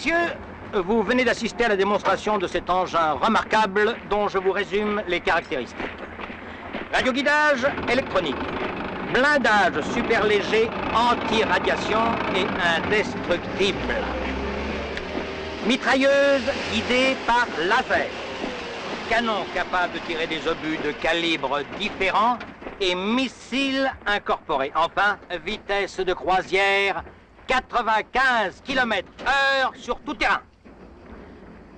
Messieurs, vous venez d'assister à la démonstration de cet engin remarquable dont je vous résume les caractéristiques. Radioguidage électronique, blindage super léger, anti-radiation et indestructible. Mitrailleuse guidée par laser. Canon capable de tirer des obus de calibres différents et missiles incorporés. Enfin, vitesse de croisière 95 km/h sur tout terrain.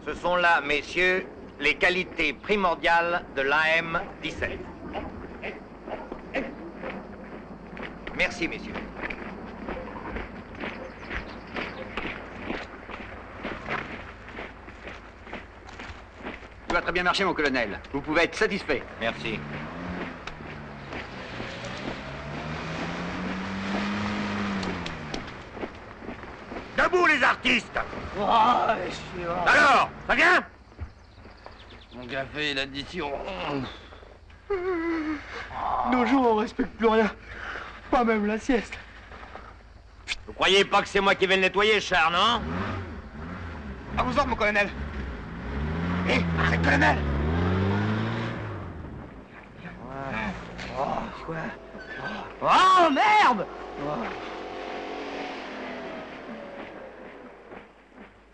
Ce sont là, messieurs, les qualités primordiales de l'AM-17. Merci, messieurs. Tout va très bien marcher, mon colonel. Vous pouvez être satisfait. Merci. Debout, les artistes! Alors, ça vient? Mon café et l'addition. Nos jours, on respecte plus rien. Pas même la sieste. Vous croyez pas que c'est moi qui vais le nettoyer, Char, non? À vos ordres, mon colonel. Hé, arrête, colonel! Oh, merde!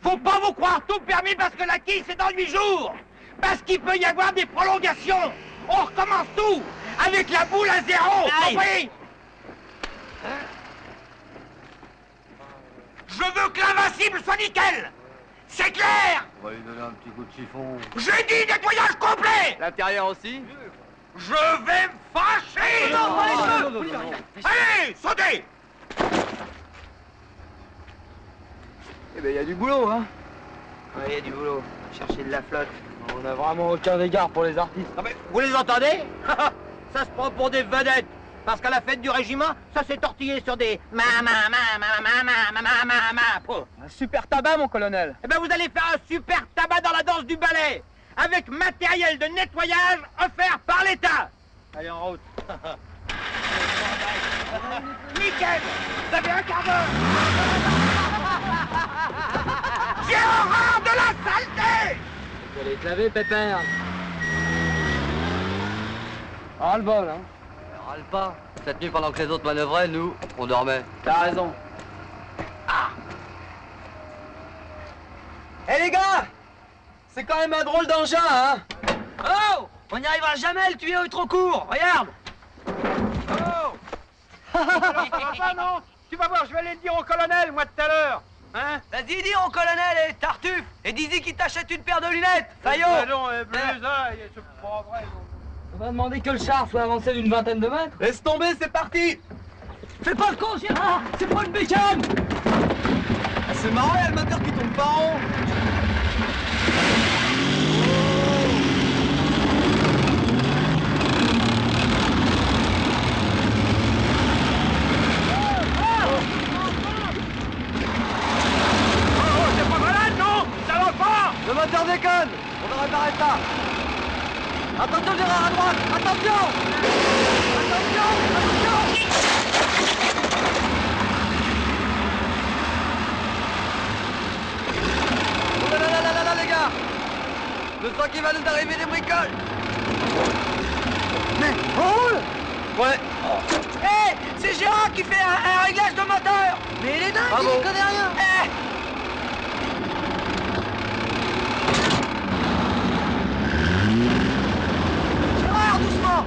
Faut pas vous croire tout permis parce que la quille, c'est dans 8 jours! Parce qu'il peut y avoir des prolongations! On recommence tout! Avec la boule à zéro! Compris? Je veux que l'invincible soit nickel! C'est clair! On va lui donner un petit coup de chiffon. J'ai dit nettoyage complet! L'intérieur aussi? Je vais me fâcher! Allez, sautez! Eh ben, y a du boulot, hein. Ouais, y a du boulot. Chercher de la flotte. On a vraiment aucun égard pour les artistes. Ah mais, vous les entendez? Ça se prend pour des vedettes. Parce qu'à la fête du régiment, ça s'est tortillé sur des Un super tabac, mon colonel. Eh ben vous allez faire un super tabac dans la danse du ballet. Avec matériel de nettoyage offert par l'État. Allez, en route. Nickel. Vous avez un quart d'heure. J'ai horreur de la saleté. Vous allez te laver, pépère. Ah, le bol, hein. Râle pas. Cette nuit, pendant que les autres manœuvraient, nous, on dormait. T'as raison. Eh les gars, c'est quand même un drôle d'engin, hein. Oh! On n'y arrivera jamais, le tuyau est trop court! Regarde! Oh. Ça non. Tu vas voir, je vais aller le dire au colonel, moi, tout à l'heure. Hein? Vas-y, dis au colonel et Tartuffe! Et dis-y qu'il t'achète une paire de lunettes! Fayot! Non, plus, ça, c'est pas vrai. On va demander que le char soit avancé d'une vingtaine de mètres. Laisse tomber, c'est parti. Fais pas le con, Gérard! C'est pas une bécane! C'est marrant, il y a le moteur qui tombe pas en haut. C'est pas malade, non? Ça va pas? Le moteur déconne. On va réparer ça. Attention, Gérard, à droite. Attention. Attention, attention. Oh là là là là là, les gars. Je sens qu'il va nous arriver des bricoles. Mais roule. Ouais. Hé! C'est Gérard qui fait un réglage de moteur! Mais il est dingue, Bravo. il connaît rien. Eh! Gérard, doucement!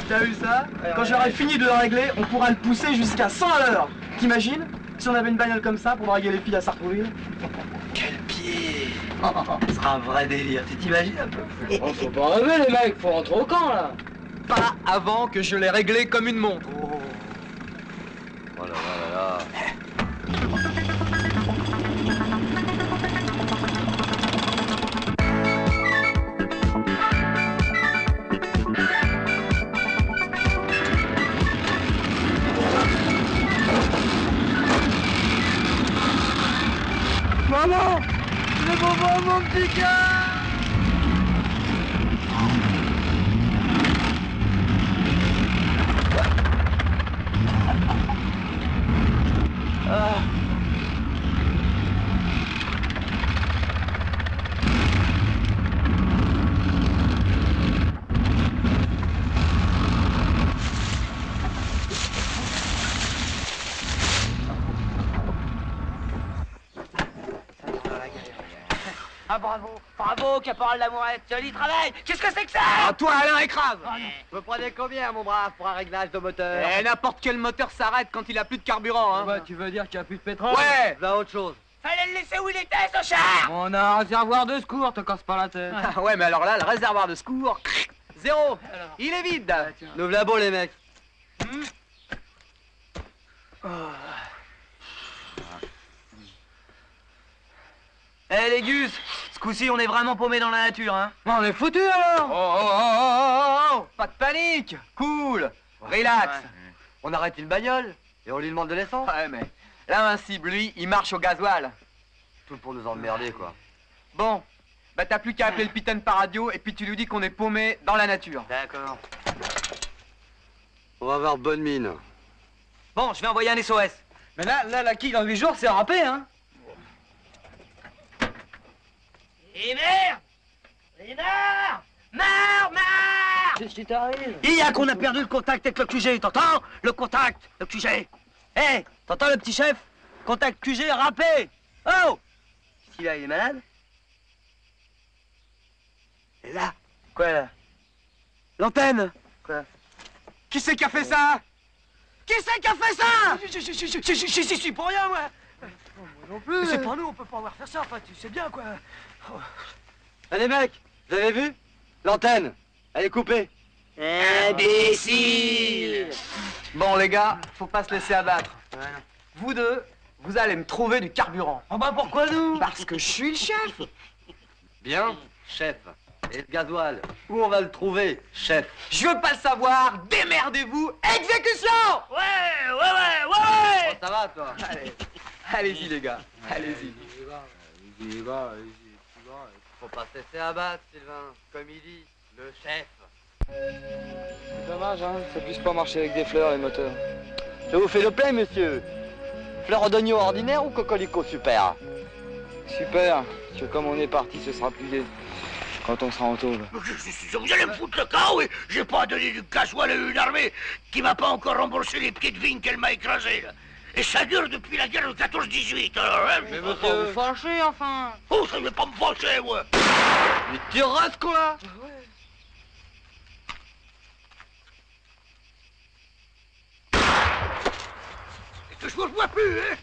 T'as vu ça? Quand j'aurai fini de le régler, on pourra le pousser jusqu'à 100 à l'heure. T'imagines? Si on avait une bagnole comme ça pour draguer les filles à Sartrouville. Quel pied! Ce sera un vrai délire, tu t'imagines un peu? Oh, faut pas rêver les mecs, faut rentrer au camp là. Pas avant que je l'ai réglé comme une montre. Oh là là là là. Maman! Le bonbon, mon petit cœur! Ah bravo, bravo, caporal Lamourette, joli travail. Qu'est-ce que c'est que ça? Ah, toi, Alain, écrase! Vous prenez combien, mon brave, pour un réglage de moteur? Eh, n'importe quel moteur s'arrête quand il a plus de carburant, hein. Ouais, tu veux dire qu'il n'y a plus de pétrole? Ouais! Là, autre chose. Fallait le laisser où il était, ce char. On a un réservoir de secours, te casse pas la tête. Ah ouais, mais alors là, le réservoir de secours, zéro. Il est vide. Nous voilà beau, les mecs. Eh les gus, ce coup-ci on est vraiment paumé dans la nature, hein. On est foutus alors! Oh, pas de panique. Cool. Relax. On arrête une bagnole et on lui demande de l'essence. Ouais, mais l'invincible, lui, il marche au gasoil. Tout pour nous emmerder, quoi. Bon, bah t'as plus qu'à appeler le Pitaine par radio et puis tu lui dis qu'on est paumé dans la nature. D'accord. On va avoir bonne mine. Bon, je vais envoyer un SOS. Mais là, la quille dans 8 jours, c'est râpé, hein? Et merde! Lénard! Marre! Qu'est-ce qui t'arrive? Il y a qu'on a perdu le contact avec le QG, t'entends? Le contact, le QG. Hé, t'entends le petit chef? Contact QG râpé. Oh! Si là, il est malade? Et là, Quoi, là? l'antenne. Quoi? Qui c'est qui a fait ça? Qui c'est qui a fait ça? Je suis pour rien, moi. Non plus. C'est pas nous, on peut pas avoir fait ça, enfin, tu sais bien, quoi. Allez, mecs, vous avez vu? L'antenne, elle est coupée. Imbécile! Bon, les gars, faut pas se laisser abattre. Vous deux, vous allez me trouver du carburant. Oh bah pourquoi nous? Parce que je suis le chef. Bien, chef. Et le gasoil, où on va le trouver, chef? Je veux pas le savoir. Démerdez-vous. Exécution! Ouais! Ça va, toi? Allez, allez-y, les gars. Allez-y. Faut pas se laisser abattre, Sylvain. Comme il dit, le chef. C'est dommage, hein, ça puisse pas marcher avec des fleurs, les moteurs. Je vous fais le plein, monsieur. Fleur d'oignon ordinaire ou cocolico super? Super, parce que comme on est parti, ce sera plus gai. Quand on sera en taube. Vous allez me foutre le camp, oui. J'ai pas donné du gasoil à une armée qui m'a pas encore remboursé les pieds de vigne qu'elle m'a écrasé, là. Et ça dure depuis la guerre de 14-18, alors, hein. Mais monsieur... Vous fâchez, enfin! Oh, ça ne veut pas me fâcher, moi. Mais tu rates, quoi? Et que je vous vois plus, hein.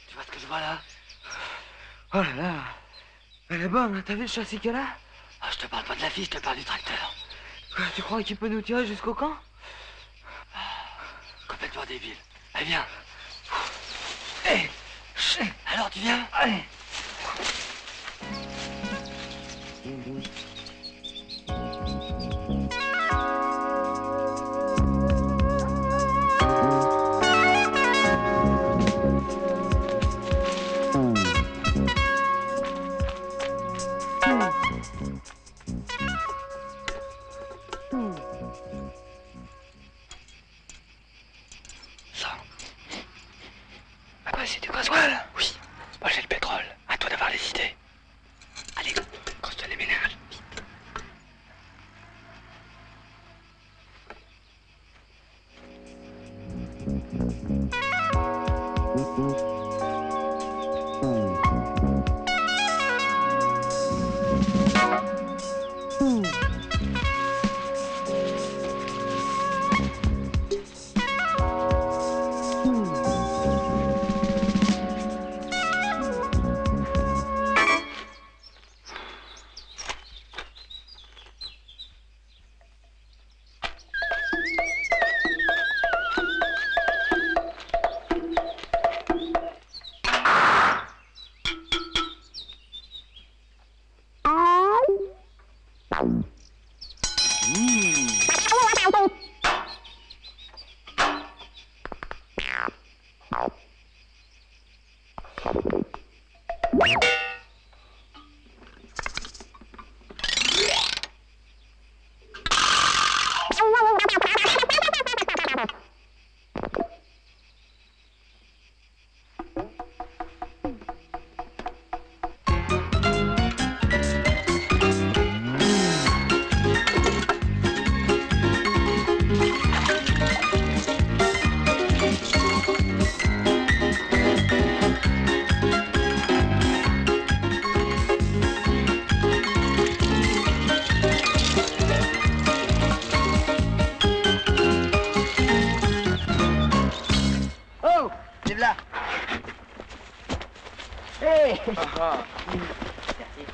Tu vois ce que je vois là? Oh là là! Elle est bonne, hein, t'as vu le châssis qu'elle a? Ah, je te parle pas de la fille, je te parle du tracteur. Quoi, tu crois qu'il peut nous tirer jusqu'au camp? Complètement débile. Allez, viens. Hé! Alors, tu viens? Allez! Ah quoi, c'est du gasoil? Oui. Moi, j'ai le pétrole.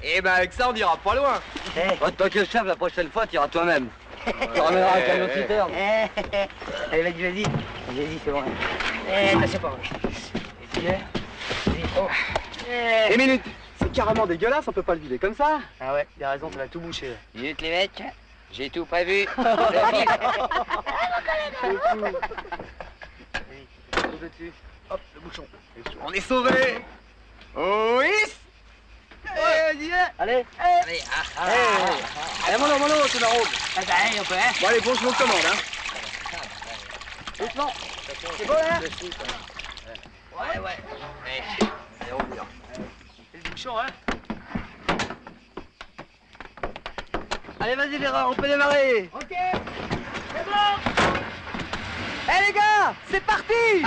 Eh ben avec ça on ira pas loin. Oh, toi que le chef, la prochaine fois, tu iras toi-même. Tu ramèneras un camion citerne. Allez, vas-y, vas-y. Vas-y, c'est bon. C'est pas vrai. Et minute, c'est carrément dégueulasse, on peut pas le vider comme ça. Ah ouais, il a raison, ça va tout boucher. Là. Minute les mecs, j'ai tout prévu. Dessus. Hop, le bouchon. On est sauvés. Oh oui. Allez. Allez, Allez, mollo, c'est la robe. Ah bah, allez, on peut, hein. Bon allez, bon, je vous commande, hein. Doucement. C'est bon, là ouais. Allez, on vient. C'est le bouchon, hein. Allez, vas-y, Gérard, on peut démarrer. Ok. C'est bon. Eh les gars, c'est parti.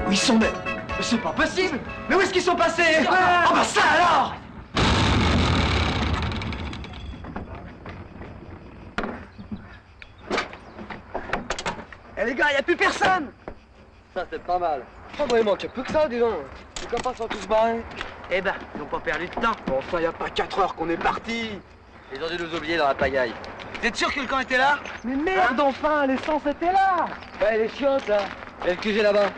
Où ils sont, mais c'est pas possible. Mais où est-ce qu'ils sont passés? Ah bah ça alors. Eh les gars, y a plus personne. Ça, c'est pas mal. Oh, bah, il manquait plus que ça, dis donc. Les copains sont tous barrés. Eh ben, ils n'ont pas perdu de temps. Bon, enfin, y a pas 4 heures qu'on est partis. Ils ont dû nous oublier dans la pagaille. Vous êtes sûr que le camp était là? Mais merde, enfin, l'essence était là. Ouais, les chiottes, là. Et le QG là-bas.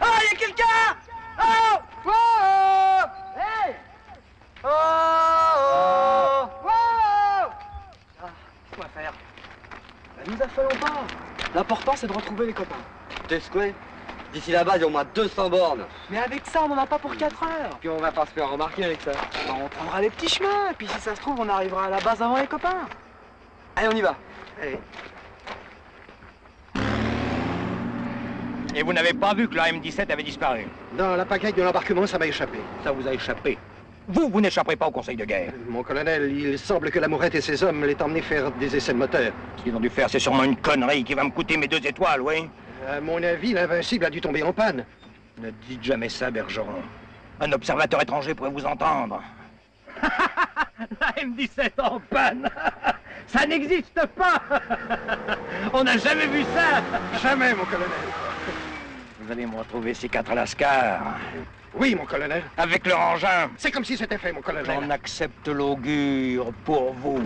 Oh, il y a quelqu'un! Oh! Oh. Hey. Oh. Oh. Qu'est-ce qu'on va faire? Nous affolons pas. L'important, c'est de retrouver les copains. T'es secoué. D'ici là-bas, il y a au moins 200 bornes. Mais avec ça, on en a pas pour 4 heures. Puis on va pas se faire remarquer avec ça. Alors, on prendra les petits chemins, et puis si ça se trouve, on arrivera à la base avant les copains. Allez, on y va. Allez. Et vous n'avez pas vu que la M17 avait disparu? Dans la pagaille de l'embarquement, ça m'a échappé. Ça vous a échappé. Vous n'échapperez pas au conseil de guerre. Mon colonel, il semble que la Mourette et ses hommes l'aient emmené faire des essais de moteur. Ce qu'ils ont dû faire, c'est sûrement une connerie qui va me coûter mes 2 étoiles, oui? À mon avis, l'Invincible a dû tomber en panne. Ne dites jamais ça, Bergeron. Un observateur étranger pourrait vous entendre. La M17 en panne. Ça n'existe pas. On n'a jamais vu ça. Jamais, mon colonel. Vous allez me retrouver ces 4 lascars. Oui, mon colonel. Avec leur engin. C'est comme si c'était fait, mon colonel. J'en accepte l'augure pour vous.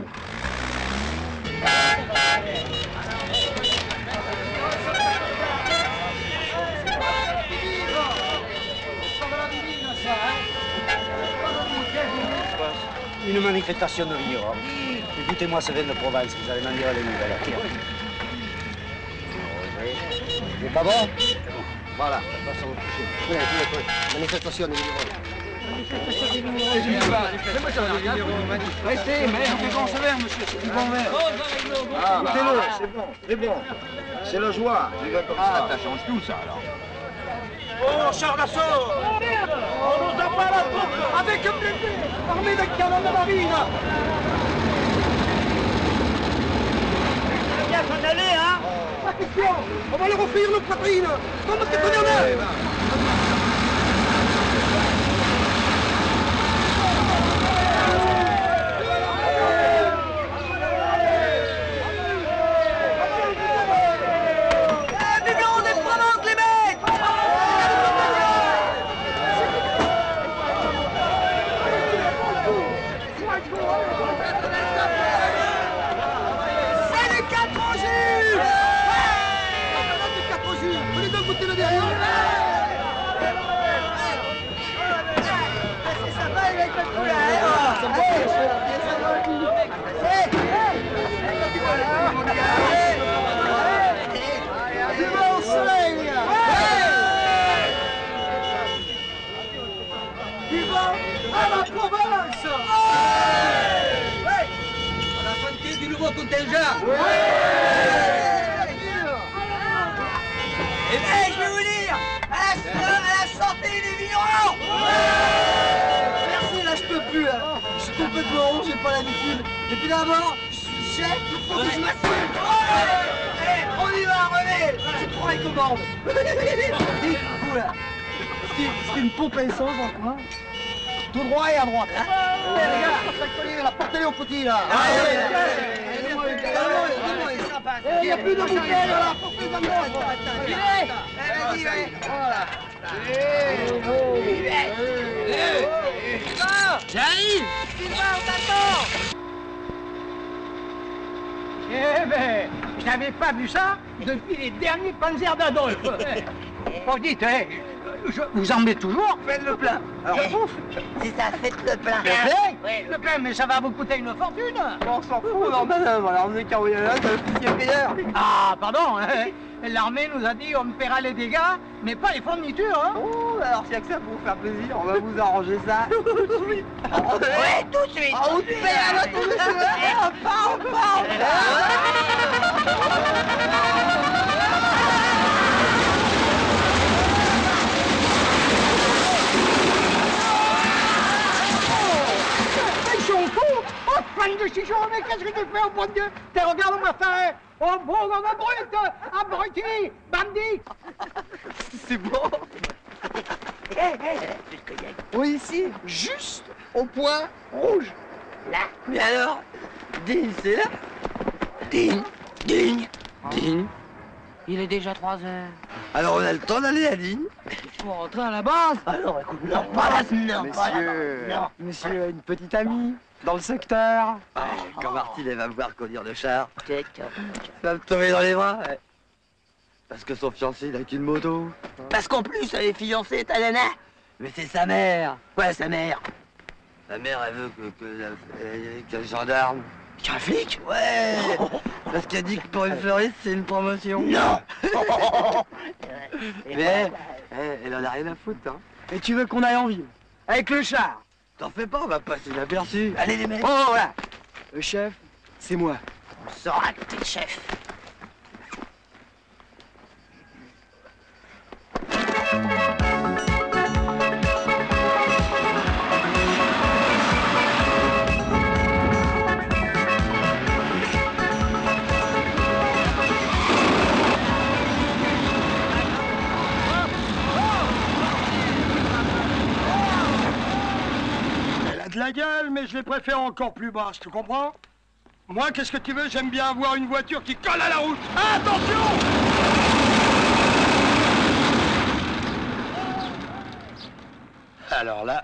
Une manifestation de vignerons. Écoutez-moi, ça vient de province, vous allez m'en dire les nouvelles. C'est pas bon? Voilà, passons au coucher. Manifestation de vignerons. Restez, mais on fait bon verre, monsieur, c'est du bon verre. Écoutez-le, c'est bon, c'est bon. C'est la joie. Ça change tout, ça, alors. Oh, char d'assaut! On nous a pas la troupe avec un blindé armé de canons de marine! Bien s'en aller, hein? Pas question. On va leur offrir nos poitrines. Comme notre colonel. Numéro des provinces, les mecs! C'est les 4 Angers! écoutez le jeu? Oui. Eh bien, je vais vous dire, à la santé des vignerons. Merci, là, je peux plus, là. Je suis complètement rond, j'ai pas l'habitude. Et puis d'abord, je suis chef, il faut que je m'assure. On y va, René. Tu prends les commandes. Dites, vous, là, c'est une pompe à essence dans le coin. Tout droit et à droite. Hein. Les gars, portez-les au petit, là. Il n'y a plus de bouteilles, là. Portez-les dans le Vas-y, vas-y. Voilà. J'arrive. on t'attend. Eh ben, je n'avais pas vu ça depuis les derniers Panzer d'Adolphe. Bon, dites, vous en mettez toujours? Faites le plein. Alors, Je bouffe. C'est ça, faites le plein. Le plein? Oui, le plein, mais ça va vous coûter une fortune. On s'en fout, alors madame, alors on est cambriolage, le petit payeur. Ah, pardon, hein. L'armée nous a dit on me paiera les dégâts, mais pas les fournitures, hein. Oh, alors s'il y a que ça pour vous faire plaisir, on va vous arranger ça tout de suite. Ouais, tout de suite. On te paie à notre tour. Ils sont fous. Oh, fan de chichon, mais qu'est-ce que tu fais au bon Dieu? T'es regarde-moi ça, hein. Oh, bon, brut, abruti, bandit. C'est bon. Oui, ici, juste au point rouge. Là. Mais alors, digne, c'est là. Digne. Il est déjà 3 heures. Alors on a le temps d'aller à Digne. Faut rentrer à la base. Alors, écoute, non, pas là, non, pas là. Non. Monsieur a une petite amie dans le secteur. Quand Martine elle va me voir conduire le char, elle va me tomber dans les bras. Ouais. Parce que son fiancé il a qu'une moto. Parce qu'en plus, elle est fiancée, ta nana. Mais c'est sa mère. Ouais, sa mère. Sa mère elle veut que le gendarme. Tu es un flic? Ouais. Parce qu'elle dit que pour une fleuriste c'est une promotion. Non. Mais elle en a rien à foutre, hein. Et tu veux qu'on aille en ville? Avec le char? T'en fais pas, on va passer inaperçu. Allez, les mecs. Oh, voilà. Le chef, c'est moi. On saura que t'es le chef. Elle a de la gueule, mais je les préfère encore plus basses, tu comprends? Moi, qu'est-ce que tu veux? J'aime bien avoir une voiture qui colle à la route. Attention! Alors là,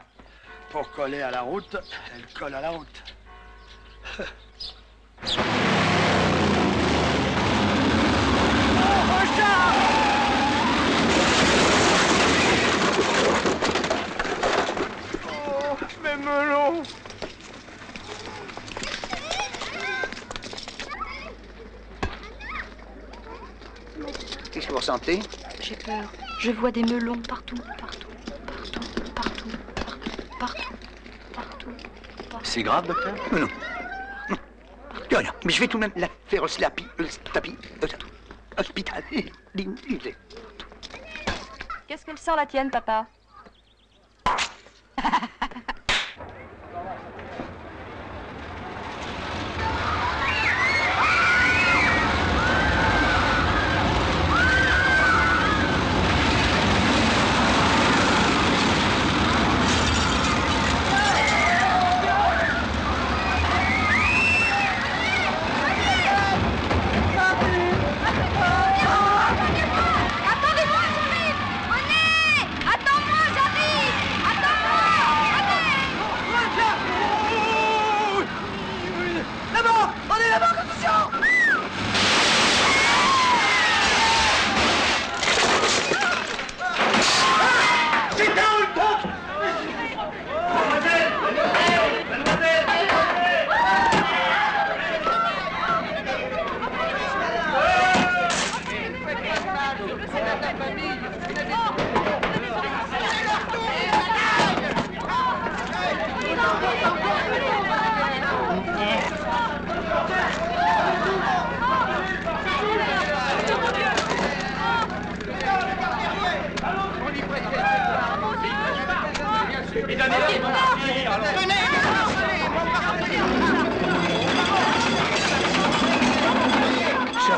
pour coller à la route, elle colle à la route. Oh, mes melons. Qu'est-ce que vous ressentez? J'ai peur. Je vois des melons partout. C'est grave, docteur? Non. Non, mais je vais tout de même la faire au tapis hospitalier. Qu'est-ce qu'elle sent la tienne, papa?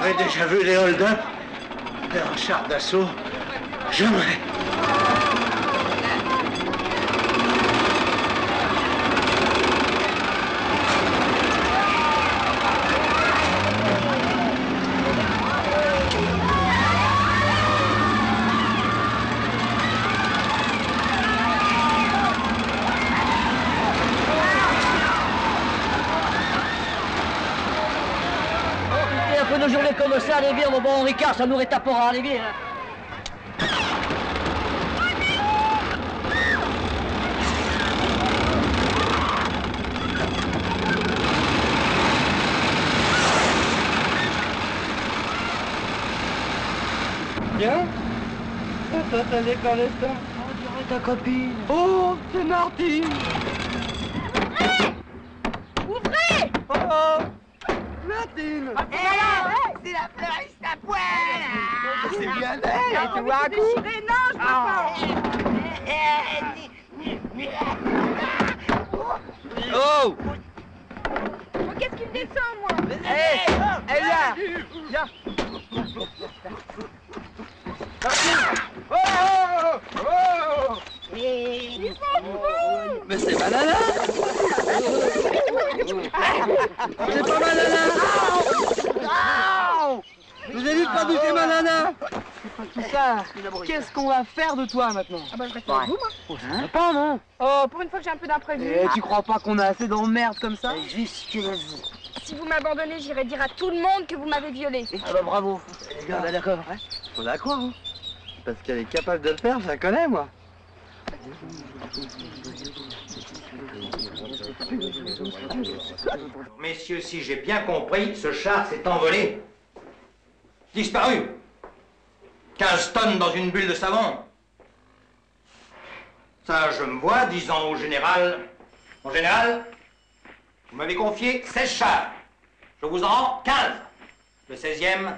avez déjà vu les hold-up d'un char d'assaut? Jamais. Nos journées comme ça, les vires, mon bon Ricard, ça nous rétapera, les vires. Bien. T'as des clandestins. On dirait ta copine. Oh, c'est Martine. Ouvrez! Oh, Martine. C'est la fleuriste à poil! C'est bien elle, tu vois un coup. Déchiré, non, je peux pas! Oh. Qu'est-ce qui me descend, moi? Hé, viens. Viens. Mais c'est Malala. C'est pas Malala. Vous avez vu pas d'où c'est Malala? Tout ça, qu'est-ce qu'on va faire de toi maintenant? Ah bah je reste avec vous, moi. Oh, ça va pas, non? Oh, pour une fois que j'ai un peu d'imprévu. Et tu crois pas qu'on a assez d'emmerdes comme ça? Juste que vous. Si vous m'abandonnez, j'irai dire à tout le monde que vous m'avez violée. Ah bah bravo. Ah bah d'accord. Faut la croire, hein. Parce qu'elle est capable de le faire, je la connais, moi. Messieurs, si j'ai bien compris, ce char s'est envolé. Disparu. 15 tonnes dans une bulle de savon. Ça, je me vois disant au général... Mon général, vous m'avez confié 16 chars. Je vous en rends 15. Le 16e,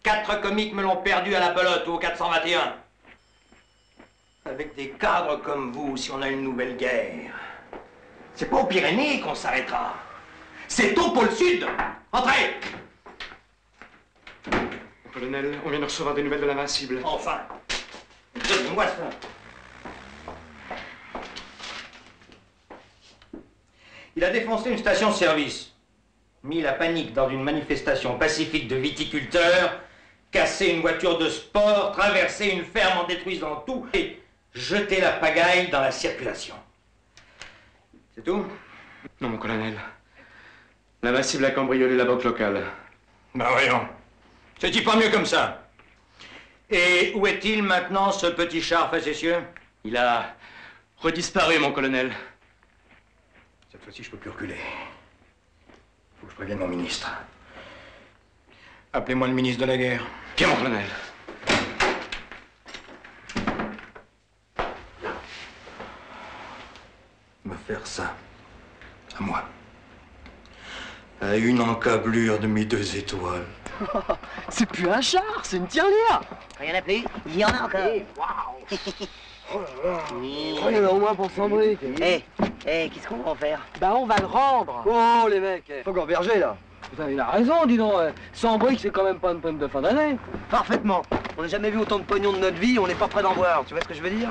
4 comiques me l'ont perdu à la belote au 421. Avec des cadres comme vous, si on a une nouvelle guerre, c'est pas aux Pyrénées qu'on s'arrêtera. C'est au pôle Sud. Entrez. Colonel, on vient de recevoir des nouvelles de l'Invincible. Enfin. Donnez-moi ça. Il a défoncé une station-service, mis la panique dans une manifestation pacifique de viticulteurs, cassé une voiture de sport, traversé une ferme en détruisant tout et jeté la pagaille dans la circulation. C'est tout? Non, mon colonel. L'Invincible a cambriolé la banque locale. Ben voyons. C'est-il pas mieux comme ça? Et où est-il maintenant, ce petit char facétieux? Il a redisparu, mon colonel. Cette fois-ci, je peux plus reculer. Faut que je prévienne mon ministre. Appelez-moi le ministre de la guerre. Bien, mon colonel. Me faire ça, à moi, à une encablure de mes 2 étoiles. C'est plus un char, c'est une tirelire. Rien appelé? Il y en a encore. Prenez au moins pour Sambric. Qu'est-ce qu'on va en faire? Bah on va le rendre. Oh, les mecs, faut gorberger, là. Putain, il a raison, dis donc. Sambric, c'est quand même pas une pomme de fin d'année. Parfaitement. On n'a jamais vu autant de pognon de notre vie, on n'est pas prêt d'en voir. Tu vois ce que je veux dire?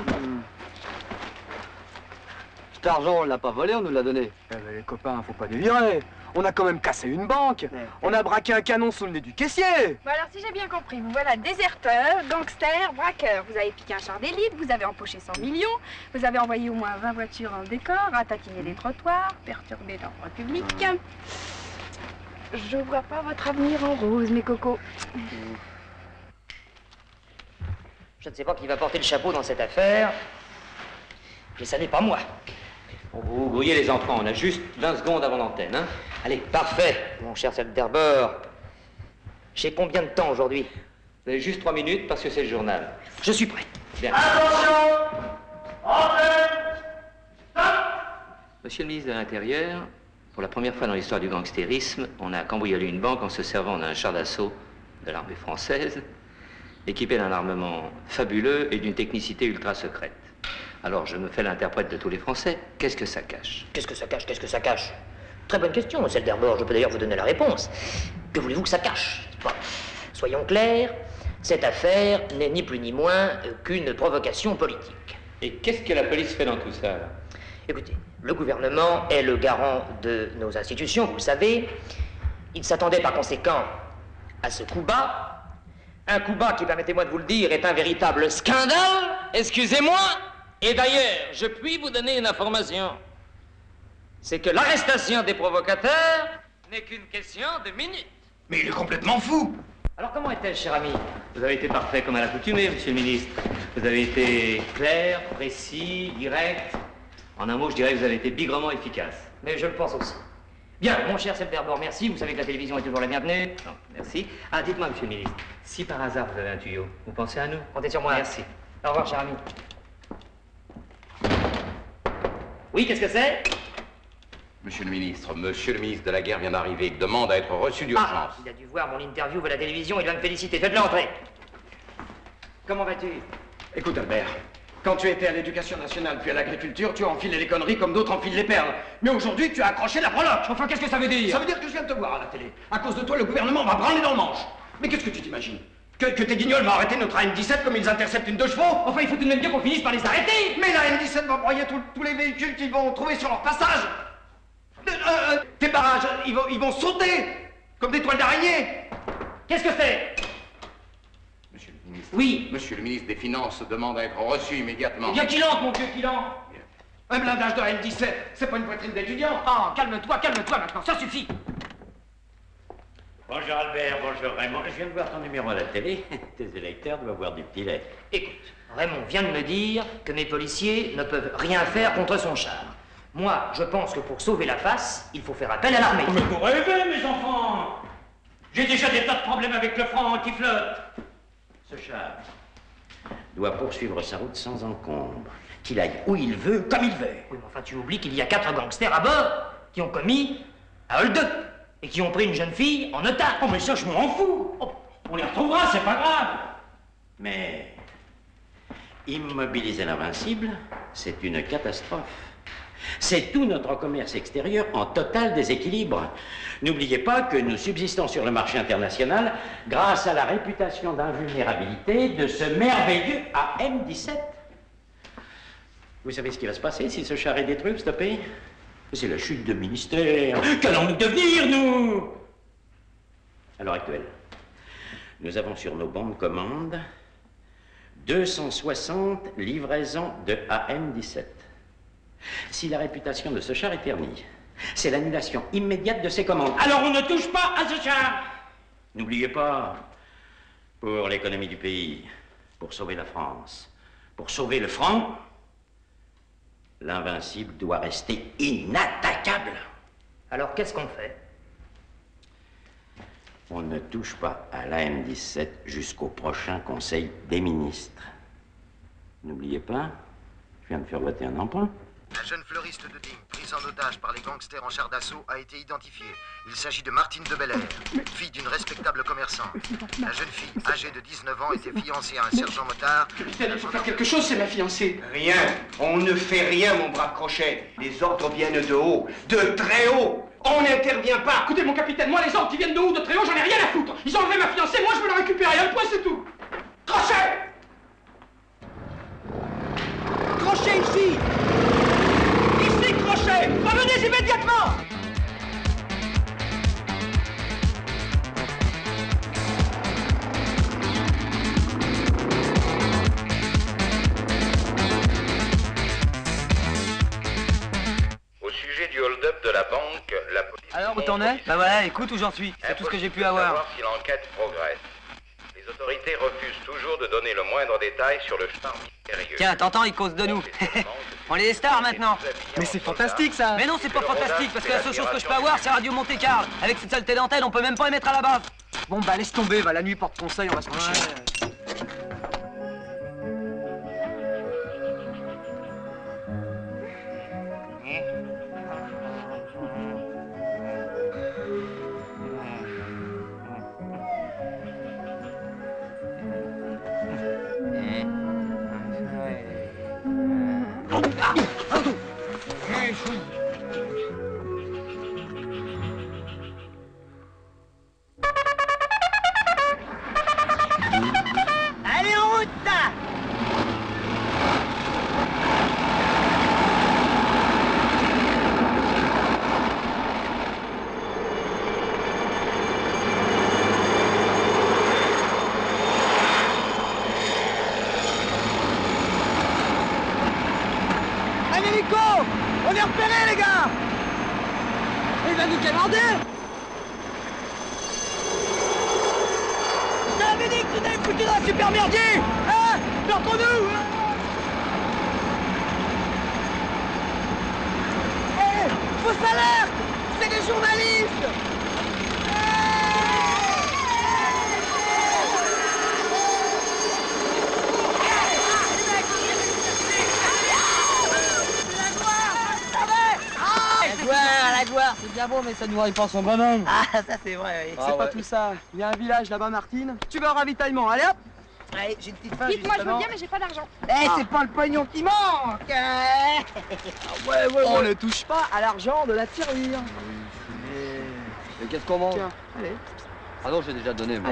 Cet argent, on l'a pas volé, on nous l'a donné. Eh ben, les copains, faut pas délirer. On a quand même cassé une banque. On a braqué un canon sous le nez du caissier. Bon alors si j'ai bien compris, vous voilà déserteur, gangster, braqueur. Vous avez piqué un char d'élite, vous avez empoché 100 millions, vous avez envoyé au moins 20 voitures en décor, ratatiner les trottoirs, perturber l'ordre public. Je vois pas votre avenir en rose, mes cocos. Je ne sais pas qui va porter le chapeau dans cette affaire, mais ça n'est pas moi. Vous brouillez les enfants, on a juste 20 secondes avant l'antenne, hein? Allez, parfait, mon cher Salderbord. J'ai combien de temps aujourd'hui? Vous avez juste 3 minutes parce que c'est le journal. Je suis prêt. Bien. Attention! Entrez! Stop! Monsieur le ministre de l'Intérieur, pour la première fois dans l'histoire du gangstérisme, on a cambriolé une banque en se servant d'un char d'assaut de l'armée française, équipé d'un armement fabuleux et d'une technicité ultra secrète. Alors, je me fais l'interprète de tous les Français. Qu'est-ce que ça cache? Qu'est-ce que ça cache? Qu'est-ce que ça cache? Très bonne question, Salderbord. Je peux d'ailleurs vous donner la réponse. Que voulez-vous que ça cache? Soyons clairs, cette affaire n'est ni plus ni moins qu'une provocation politique. Et qu'est-ce que la police fait dans tout ça, là? Écoutez, le gouvernement est le garant de nos institutions, vous le savez. Il s'attendait par conséquent à ce coup bas. Un coup bas qui, permettez-moi de vous le dire, est un véritable scandale. Excusez-moi. Et d'ailleurs, je puis vous donner une information. C'est que l'arrestation des provocateurs n'est qu'une question de minutes. Mais il est complètement fou. Alors comment était-elle, cher ami? Vous avez été parfait comme à l'accoutumée, monsieur le ministre. Vous avez été clair, précis, direct. En un mot, je dirais que vous avez été bigrement efficace. Mais je le pense aussi. Bien, mon cher Selterbord, merci. Vous savez que la télévision est toujours la bienvenue. Non, merci. Ah, dites-moi, monsieur le ministre, si par hasard vous avez un tuyau, vous pensez à nous? Comptez sur moi. Merci. Au revoir, cher ami. Oui, qu'est-ce que c'est? Monsieur le ministre de la guerre vient d'arriver. Il demande à être reçu d'urgence. Ah, il a dû voir mon interview à la télévision, il va me féliciter. Faites-le entrer. Comment vas-tu? Écoute, Albert, quand tu étais à l'éducation nationale puis à l'agriculture, tu as enfilé les conneries comme d'autres enfilent les perles. Mais aujourd'hui, tu as accroché la breloque. Enfin, qu'est-ce que ça veut dire? Ça veut dire que je viens de te voir à la télé. À cause de toi, le gouvernement va branler dans le manche. Mais qu'est-ce que tu t'imagines? Que tes guignols vont arrêter notre AM-17 comme ils interceptent une 2 chevaux? Enfin, il faut tout de même bien qu'on finisse par les arrêter. Mais la AM-17 va broyer tous les véhicules qu'ils vont trouver sur leur passage. Tes barrages, ils vont sauter comme des toiles d'araignée. Qu'est-ce que c'est? Monsieur le ministre. Oui. Monsieur le ministre des Finances demande à être reçu immédiatement. Bien qu'il entre, mon vieux qu'il entre. Un blindage de AM-17, c'est pas une poitrine d'étudiant. Oh, calme-toi maintenant, ça suffit. Bonjour Albert, bonjour Raymond. Je viens de voir ton numéro à la télé. Tes électeurs doivent voir du petit lait. Écoute, Raymond vient de me dire que mes policiers ne peuvent rien faire contre son char. Moi, je pense que pour sauver la face, il faut faire appel à l'armée. Mais vous rêvez, mes enfants! J'ai déjà des tas de problèmes avec le franc qui flotte. Ce char doit poursuivre sa route sans encombre. Qu'il aille où il veut, comme il veut. Oui, mais enfin, tu oublies qu'il y a 4 gangsters à bord qui ont commis un hold-up et qui ont pris une jeune fille en otage. Oh, mais ça, je m'en fous! Oh, on les retrouvera, c'est pas grave. Mais immobiliser l'invincible, c'est une catastrophe. C'est tout notre commerce extérieur en total déséquilibre. N'oubliez pas que nous subsistons sur le marché international grâce à la réputation d'invulnérabilité de ce merveilleux AM-17. Vous savez ce qui va se passer si ce char est détruit ou stoppé? C'est la chute de ministère. Qu'allons-nous devenir, nous? À l'heure actuelle, nous avons sur nos bons de commande 260 livraisons de AM-17. Si la réputation de ce char est ternie, c'est l'annulation immédiate de ses commandes. Alors on ne touche pas à ce char! N'oubliez pas, pour l'économie du pays, pour sauver la France, pour sauver le franc, l'invincible doit rester inattaquable. Alors qu'est-ce qu'on fait? On ne touche pas à l'AM-17 jusqu'au prochain Conseil des ministres. N'oubliez pas, je viens de faire voter un emprunt. La jeune fleuriste de Digne, prise en otage par les gangsters en char d'assaut, a été identifiée. Il s'agit de Martine de Belair, fille d'une respectable commerçante. La jeune fille, âgée de 19 ans, était fiancée à un sergent motard. Il faut faire quelque chose, c'est ma fiancée. Rien. On ne fait rien, mon brave Crochet. Les ordres viennent de haut, de très haut. On n'intervient pas. Écoutez, mon capitaine, moi, les ordres qui viennent de haut, de très haut, j'en ai rien à foutre. Ils ont enlevé ma fiancée, moi, je veux la récupérer. Un point, c'est tout. Crochet! Crochet ici! Ici, Crochet! Revenez immédiatement! Au sujet du hold-up de la banque, la police... Alors, où t'en es? Bah voilà, écoute où j'en suis. C'est tout ce que j'ai pu avoir. Savoir si l'enquête progresse. Les autorités refusent toujours de donner le moindre détail sur le char mystérieux. Tiens, t'entends, ils causent de nous. On est des stars maintenant. Mais c'est fantastique ça. Mais non, c'est pas fantastique, parce que la seule chose que je peux avoir, c'est Radio Monte-Carlo. Avec cette saleté d'antenne, on peut même pas émettre à la base. Bon bah laisse tomber, va la nuit porte conseil, on va se coucher. Allez, en route! Un hélico! On est repérés, les gars! Il va nous camarder! Je t'avais dit que tu t'avais foutu dans un super merdier! Hein? Entre-nous! Hé! Fausse alerte! C'est des journalistes! La gloire, c'est bien beau, mais ça nous nourrit pas son bonhomme. Ah, ça c'est vrai, oui. C'est pas tout ça. Il y a un village là-bas, Martine. Tu vas au ravitaillement, allez hop! Allez, j'ai une petite faim. Dites-moi, je veux bien, mais j'ai pas d'argent. Eh, c'est pas le pognon qui manque! On ne touche pas à l'argent de la tirelire. Mais qu'est-ce qu'on mange? Tiens, allez. Ah non, j'ai déjà donné, moi.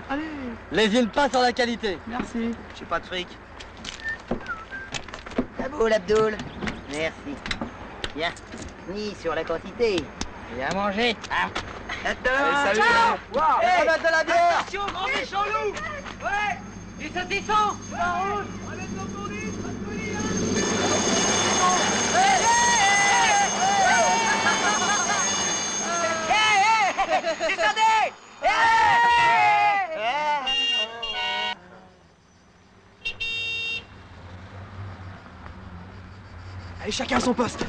Allez. Lésine pas sur la qualité. Merci. J'ai pas de fric. T'as beau, l'Abdoul. Merci. Bien. Ni sur la quantité. Et à manger. Ah. Salut. Wow, on va de la bière. Attention, grand méchant loup. Ouais. Et ça descend. Descendez! Allez, chacun à son poste.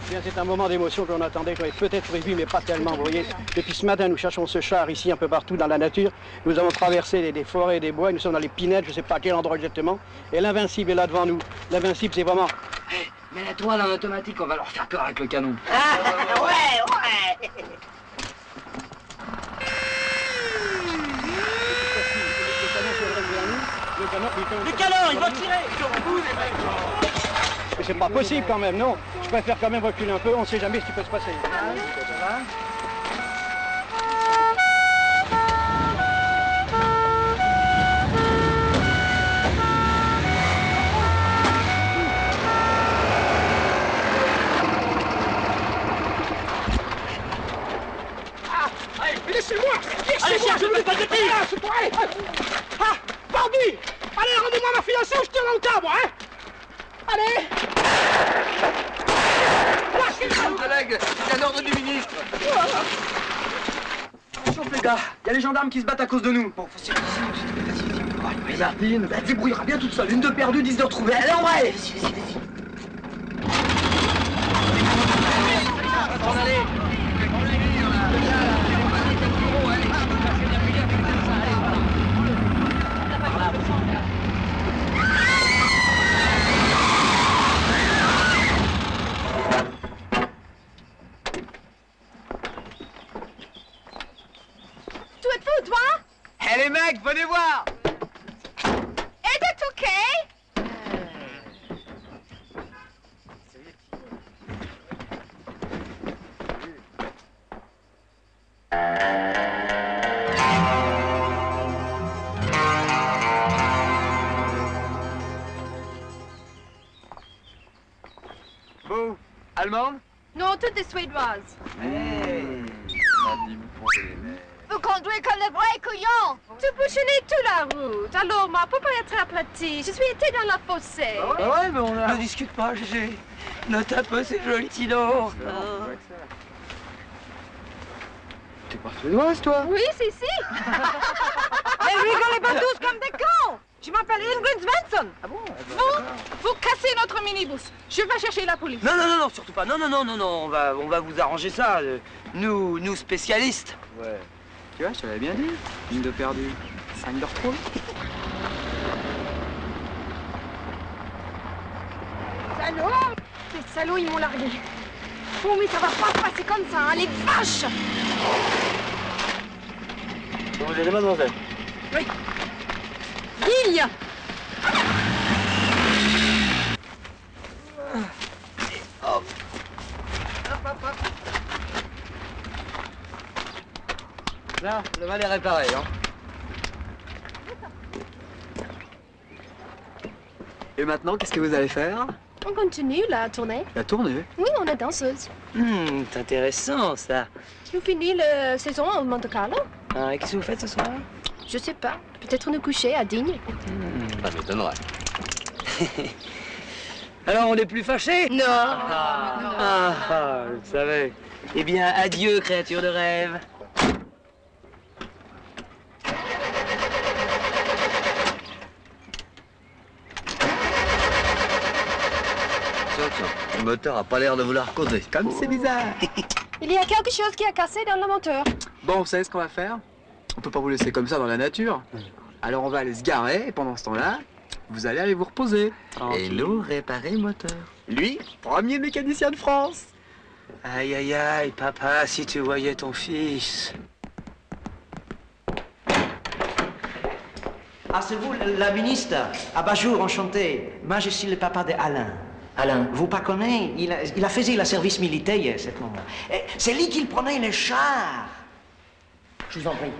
Bien, c'est un moment d'émotion qu'on attendait, qu'on avait peut-être prévu, mais pas tellement, vous voyez. Depuis ce matin, nous cherchons ce char ici, un peu partout dans la nature. Nous avons traversé des forêts et des bois, nous sommes dans les pinettes, je ne sais pas à quel endroit exactement. Et l'Invincible est là devant nous. L'Invincible, c'est vraiment... Hey, mets la toile en automatique, on va leur faire peur avec le canon. Ouais. Le canon, il va tirer. Mais c'est pas possible quand même, non. Je préfère quand même reculer un peu, on ne sait jamais ce qui peut se passer. Laissez-moi, je ne veux pas de tir. Ah, Barbie, allez, rendez-moi ma fiancée ou je tire dans le cabre, hein. Allez. Mon collègue, c'est un ordre du ministre. Chauffe les gars, il y a les gendarmes qui se battent à cause de nous. Bon, faut s'y mais Martine, elle débrouillera bien toute seule. Une de perdue, 10 de retrouvée. Allez, en vrai. Vas-y. Eh les mecs, venez voir! Is it okay? Vous, allemande? Non, toutes des Suédoises. Vous conduisez comme des vrais couillons. Tu bouchonnais toute la route. Alors, moi, pour pas être aplati, je suis été dans la fossée. Bah ouais, mais on a... Ne discute pas, Gégé. Note un peu ces jolis tino. T'es pas suédoise, toi? Oui, si. Mais rigolez pas tous comme des cons. Je m'appelle Ingrid Svensson. Ah bon? Vous cassez notre minibus. Je vais chercher la police. Non, surtout pas. Non, on va vous arranger ça. Nous spécialistes. Ouais. Tu vois, je t'avais bien dit. Une de perdue, 5 de retrouvée. Salaud! Ces salauds, ils m'ont largué. Oh, mais ça va pas se passer comme ça, hein, les vaches! Vous allez, mademoiselle? Oui. Guille! Là, le mal est réparé, hein. Et maintenant, qu'est-ce que vous allez faire? On continue la tournée. La tournée? Oui, on est danseuse. C'est intéressant, ça. Nous finissons la saison à Monte Carlo. Ah, et qu'est-ce que vous faites ce soir? Je sais pas. Peut-être nous coucher à Digne. Ça m'étonnerait. Alors, on n'est plus fâchés? Non. Je savais. Eh bien, adieu, créature de rêve. Tiens, le moteur a pas l'air de vouloir causer. Comme c'est bizarre. Il y a quelque chose qui a cassé dans le moteur. Bon, vous savez ce qu'on va faire? On peut pas vous laisser comme ça dans la nature. Alors on va aller se garer et pendant ce temps-là, vous allez aller vous reposer. Et nous réparer le moteur. Lui, premier mécanicien de France. Aïe, aïe, aïe, papa, si tu voyais ton fils. Ah, c'est vous, la ministre? Ah, bonjour, enchanté. Moi, je suis le papa de Alain. Alain? Vous pas connaissez? Il a fait le service militaire à ce moment. C'est lui qui prenait les chars. Je vous en prie.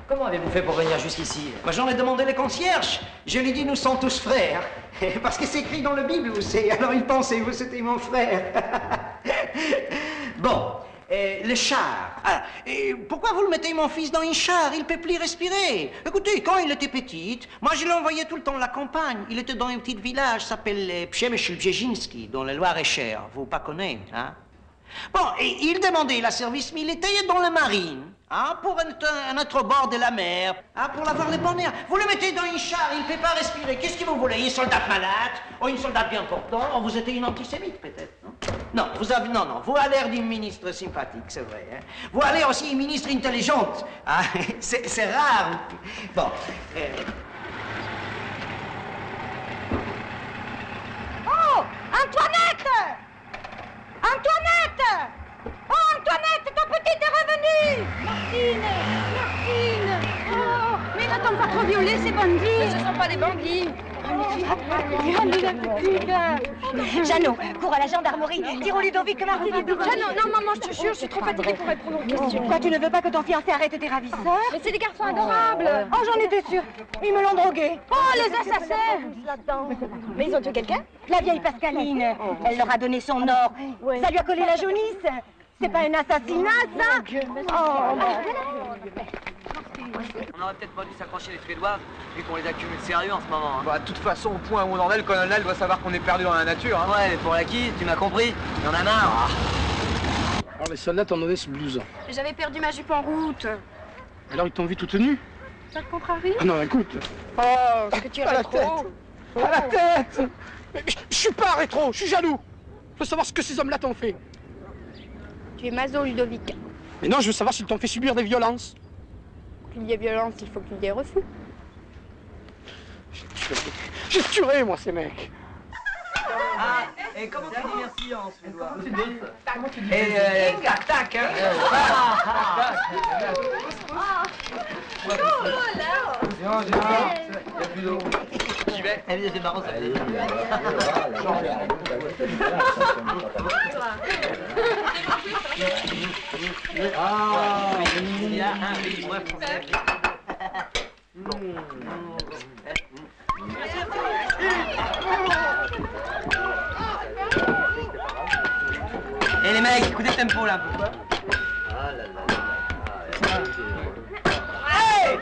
Comment avez-vous fait pour venir jusqu'ici? Moi, j'en ai demandé les concierges. Je lui ai dit, nous sommes tous frères. Parce que c'est écrit dans la Bible, vous savez. Alors il pensait, vous, c'était mon frère. Bon, le char. Ah, pourquoi vous le mettez, mon fils, dans un char? Il ne peut plus respirer. Écoutez, quand il était petit, moi, je l'envoyais tout le temps à la campagne. Il était dans un petit village, s'appelle Przemysl-Brzeziny, dans le Loir-et-Cher. Vous pas connaissez, hein? Bon, et il demandait le service militaire dans la marine, hein, pour un autre bord de la mer, hein, pour l'avoir le bon air. Vous le mettez dans un char, il ne peut pas respirer. Qu'est-ce que vous voulez? Un soldat malade? Ou une soldat bien portant? Oh, vous êtes une antisémite, peut-être, non? Non, vous avez l'air d'une ministre sympathique, c'est vrai. Hein? Vous avez aussi une ministre intelligente. Hein? C'est rare. Bon. Oh, Antoinette! Antoinette! Oh, Antoinette, ton petit est revenu! Martine! Martine! Oh, mais n'attends pas trop violer ces bandits! Ce ne sont pas des bandits! Jeannot, cours à la gendarmerie. Dis au Ludovic que Martine est devenue. Jeannot, non, maman, je te jure, je suis trop fatiguée pour répondre aux questions. Quoi, tu ne veux pas que ton fiancé arrête tes ravisseurs? Mais c'est des garçons adorables! Oh, j'en étais sûre. Ils me l'ont drogué. Oh, les assassins! Mais ils ont tué quelqu'un? La vieille Pascaline. Elle leur a donné son or. Ça lui a collé la jaunisse. C'est pas un assassinat, ça? Oh, on aurait peut-être pas dû s'accrocher les Suédois, vu qu'on les accumule sérieux en ce moment. Hein. Bah, de toute façon, au point où on en est, le colonel doit savoir qu'on est perdu dans la nature. Hein. Ouais, mais pour la qui, tu m'as compris? Il y en a marre. Alors les soldats t'ont donné ce blouson. J'avais perdu ma jupe en route. Alors ils t'ont vu toute nue? Ça te contrarie? Ah non, écoute. Oh, est-ce que tu es à la rétro? tête. À la tête. Mais je suis pas rétro, je suis jaloux. Je veux savoir ce que ces hommes-là t'ont fait. Tu es Mazo Ludovic. Mais non, je veux savoir s'ils t'ont fait subir des violences. Pour qu'il y ait violence, il faut qu'il y ait refus. J'ai tué, moi, ces mecs. Ah, et comment tu dis merci en suédois? Comment tu dis? Tac, tac, hein. Oh là! Il y a plus d'eau. J'y vais. C'est marrant, ça. Ah, il y a un pays moins français. Et les mecs, écoutez le tempo là. Hey!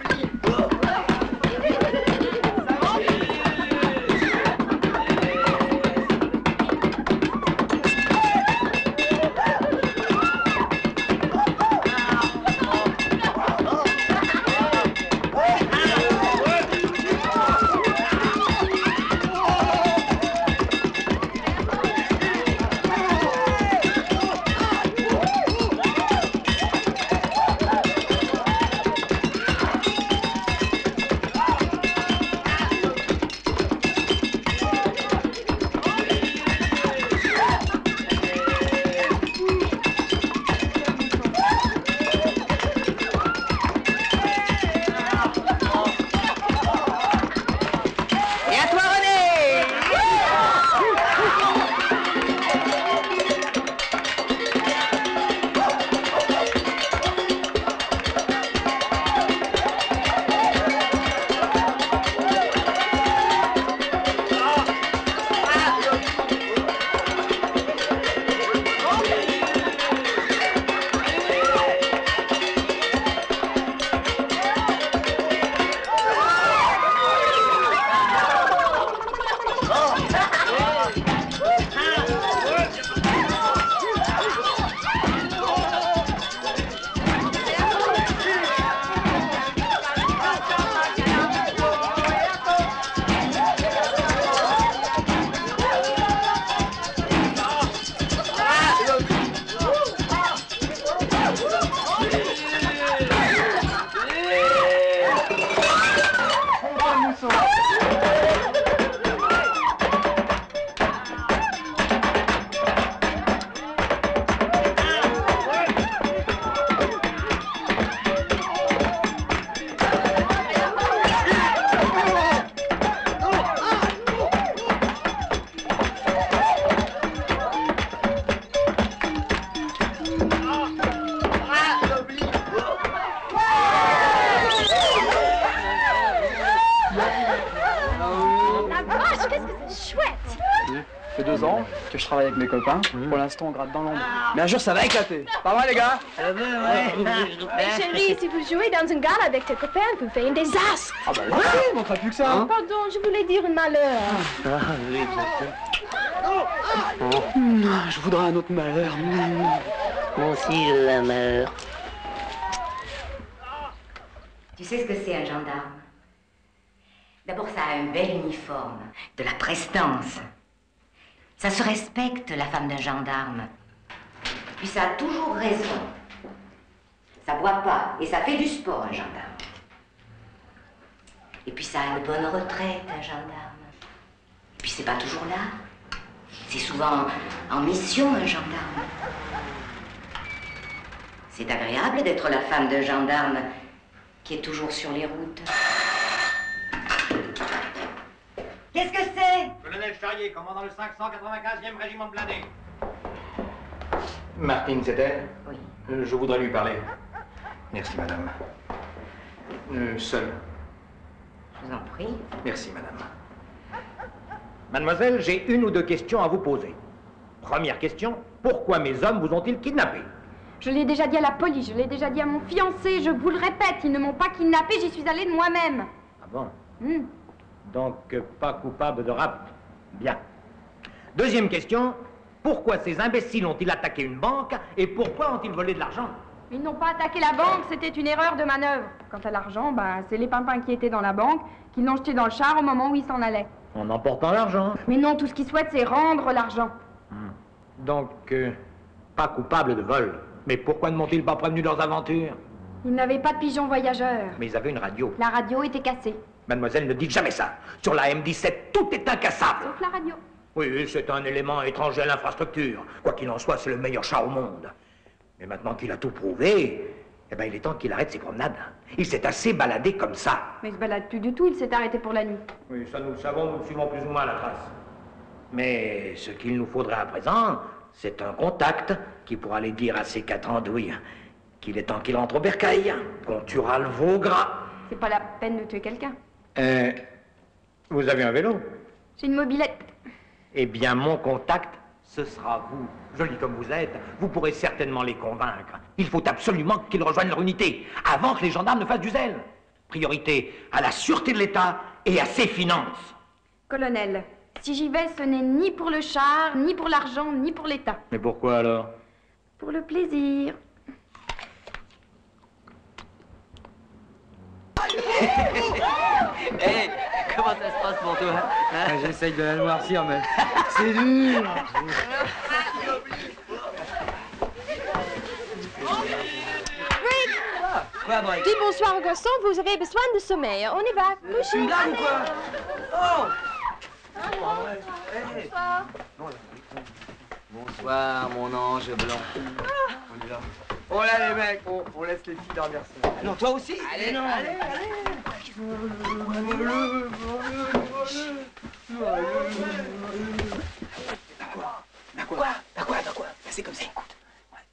Ça fait 2 ans que je travaille avec mes copains. Pour l'instant, on gratte dans l'ombre. Mais un jour, ça va éclater. Pas vrai, les gars? Mais chérie, si vous jouez dans une gare avec tes copains, vous faites un désastre. Ah bah oui, on ne fera plus que ça. Hein? Pardon, je voulais dire un malheur. Ah oui, je voudrais un autre malheur. Moi aussi, je veux un malheur. Tu sais ce que c'est un gendarme? D'abord, ça a un bel uniforme, de la prestance. Ça se respecte, la femme d'un gendarme. Puis ça a toujours raison. Ça boit pas et ça fait du sport, un gendarme. Et puis ça a une bonne retraite, un gendarme. Et puis c'est pas toujours là. C'est souvent en mission, un gendarme. C'est agréable d'être la femme d'un gendarme qui est toujours sur les routes. Qu'est-ce que c'est? Colonel Charrier, commandant le 595e régiment de blindés. Martine, c'est elle? Oui. Je voudrais lui parler. Merci, madame. Seul. Je vous en prie. Merci, madame. Mademoiselle, j'ai une ou deux questions à vous poser. Première question, pourquoi mes hommes vous ont-ils kidnappé? Je l'ai déjà dit à la police, je l'ai déjà dit à mon fiancé, je vous le répète, ils ne m'ont pas kidnappé, j'y suis allée de moi-même. Ah bon? Donc, pas coupable de rapt. Bien. Deuxième question, pourquoi ces imbéciles ont-ils attaqué une banque et pourquoi ont-ils volé de l'argent? Ils n'ont pas attaqué la banque, c'était une erreur de manœuvre. Quant à l'argent, c'est les pimpins qui étaient dans la banque qui l'ont jeté dans le char au moment où ils s'en allaient. En emportant l'argent. Mais non, tout ce qu'ils souhaitent, c'est rendre l'argent. Donc, pas coupable de vol. Mais pourquoi ne m'ont-ils pas prévenu de leurs aventures? Ils n'avaient pas de pigeons voyageurs. Mais ils avaient une radio. La radio était cassée. Mademoiselle, ne dites jamais ça. Sur la M17, tout est incassable. Sauf la radio. Oui, c'est un élément étranger à l'infrastructure. Quoi qu'il en soit, c'est le meilleur char au monde. Mais maintenant qu'il a tout prouvé, eh ben, il est temps qu'il arrête ses promenades. Il s'est assez baladé comme ça. Mais il se balade plus du tout, il s'est arrêté pour la nuit. Oui, ça nous le savons, nous suivons plus ou moins la trace. Mais ce qu'il nous faudrait à présent, c'est un contact qui pourra aller dire à ces 4 andouilles qu'il est temps qu'il rentre au bercail, qu'on tuera le veau gras. C'est pas la peine de tuer quelqu'un. Vous avez un vélo? J'ai une mobilette. Eh bien, mon contact, ce sera vous. Joli comme vous êtes, vous pourrez certainement les convaincre. Il faut absolument qu'ils rejoignent leur unité, avant que les gendarmes ne fassent du zèle. Priorité à la sûreté de l'État et à ses finances. Colonel, si j'y vais, ce n'est ni pour le char, ni pour l'argent, ni pour l'État. Mais pourquoi alors? Pour le plaisir. Hey, comment ça se passe pour toi, hein? J'essaye de la noircir, mais c'est dur. Quoi, Brick? Dis bonsoir aux garçons, vous avez besoin de sommeil. On y va. Couchez. Une blague ou quoi? Oh! Bonsoir. Bonsoir, mon ange blanc. On y va. Oh là, les mecs, on laisse les filles dormir seules. Non, toi aussi? Allez, non. Allez. Quoi? C'est comme ça, écoute.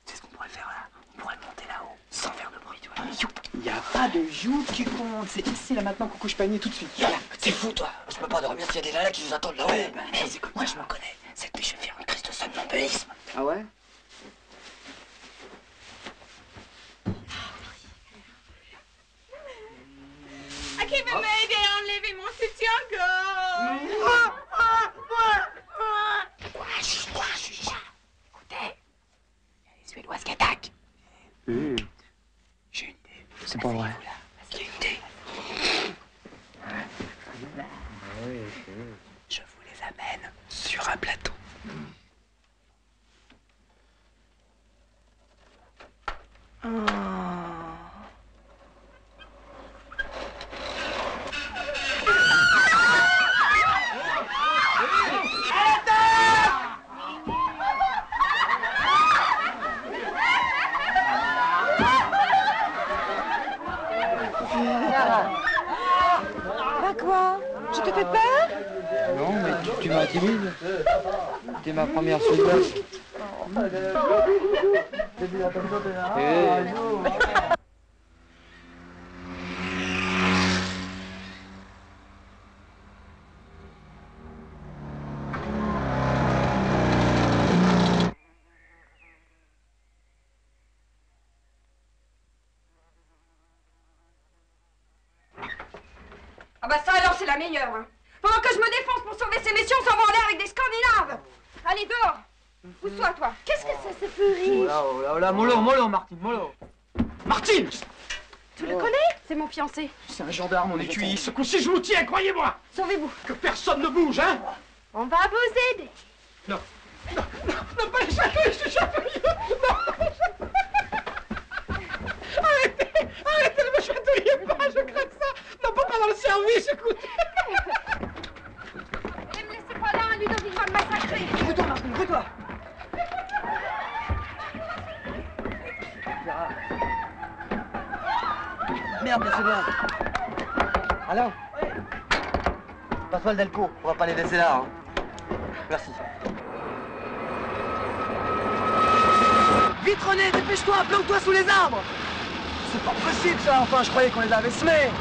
C'est ce qu'on pourrait faire là. On pourrait monter là-haut sans faire de bruit, tu vois. Il n'y a pas de joue qui compte. C'est ici, là, maintenant, qu'on couche panier tout de suite. Voilà, c'est fou, toi. Je peux pas dormir s'il y a des nanas qui nous attendent là-haut. Ouais, c'est comme moi, je me connais. Cette biche va faire une crise de somnambulisme. Ah ouais? À qui veut m'aider à enlever mon soutien-gorge? Quoi, écoutez, il y a les Suédoises qui attaquent. J'ai une idée. C'est pas vrai. J'ai une idée. Je vous les amène sur un plateau. peur? Non, mais tu m'intimides. T'es ma première soudaine. Ah bah ça alors c'est la meilleure. Hein. Pendant que je me défonce pour sauver ces messieurs, on s'en va en l'air avec des Scandinaves. Allez dehors. Pousse-toi toi. Qu'est-ce que c'est ce peu riche? Oh là, mollo, Martine, mollo. Martine! Tu le connais? C'est mon fiancé. C'est un gendarme, on est cuit. Ce coup-ci, je vous tiens, croyez-moi. Sauvez-vous. Que personne ne bouge, hein. On va vous aider. Non, pas les chatouilles, je suis chatouilleux. Non. Arrêtez, ne me chatouillez pas, je crains ça. Non, pas dans le service, écoute. Ne me laissez pas là, un Ludovic va me massacrer. Rue-toi, Martine, rue-toi. Merde, c'est bien. Alors? Passe-moi le Delco, on va pas les laisser là. Hein. Merci. Vite René, dépêche-toi, planque-toi sous les arbres. C'est pas possible ça, enfin je croyais qu'on les avait semés.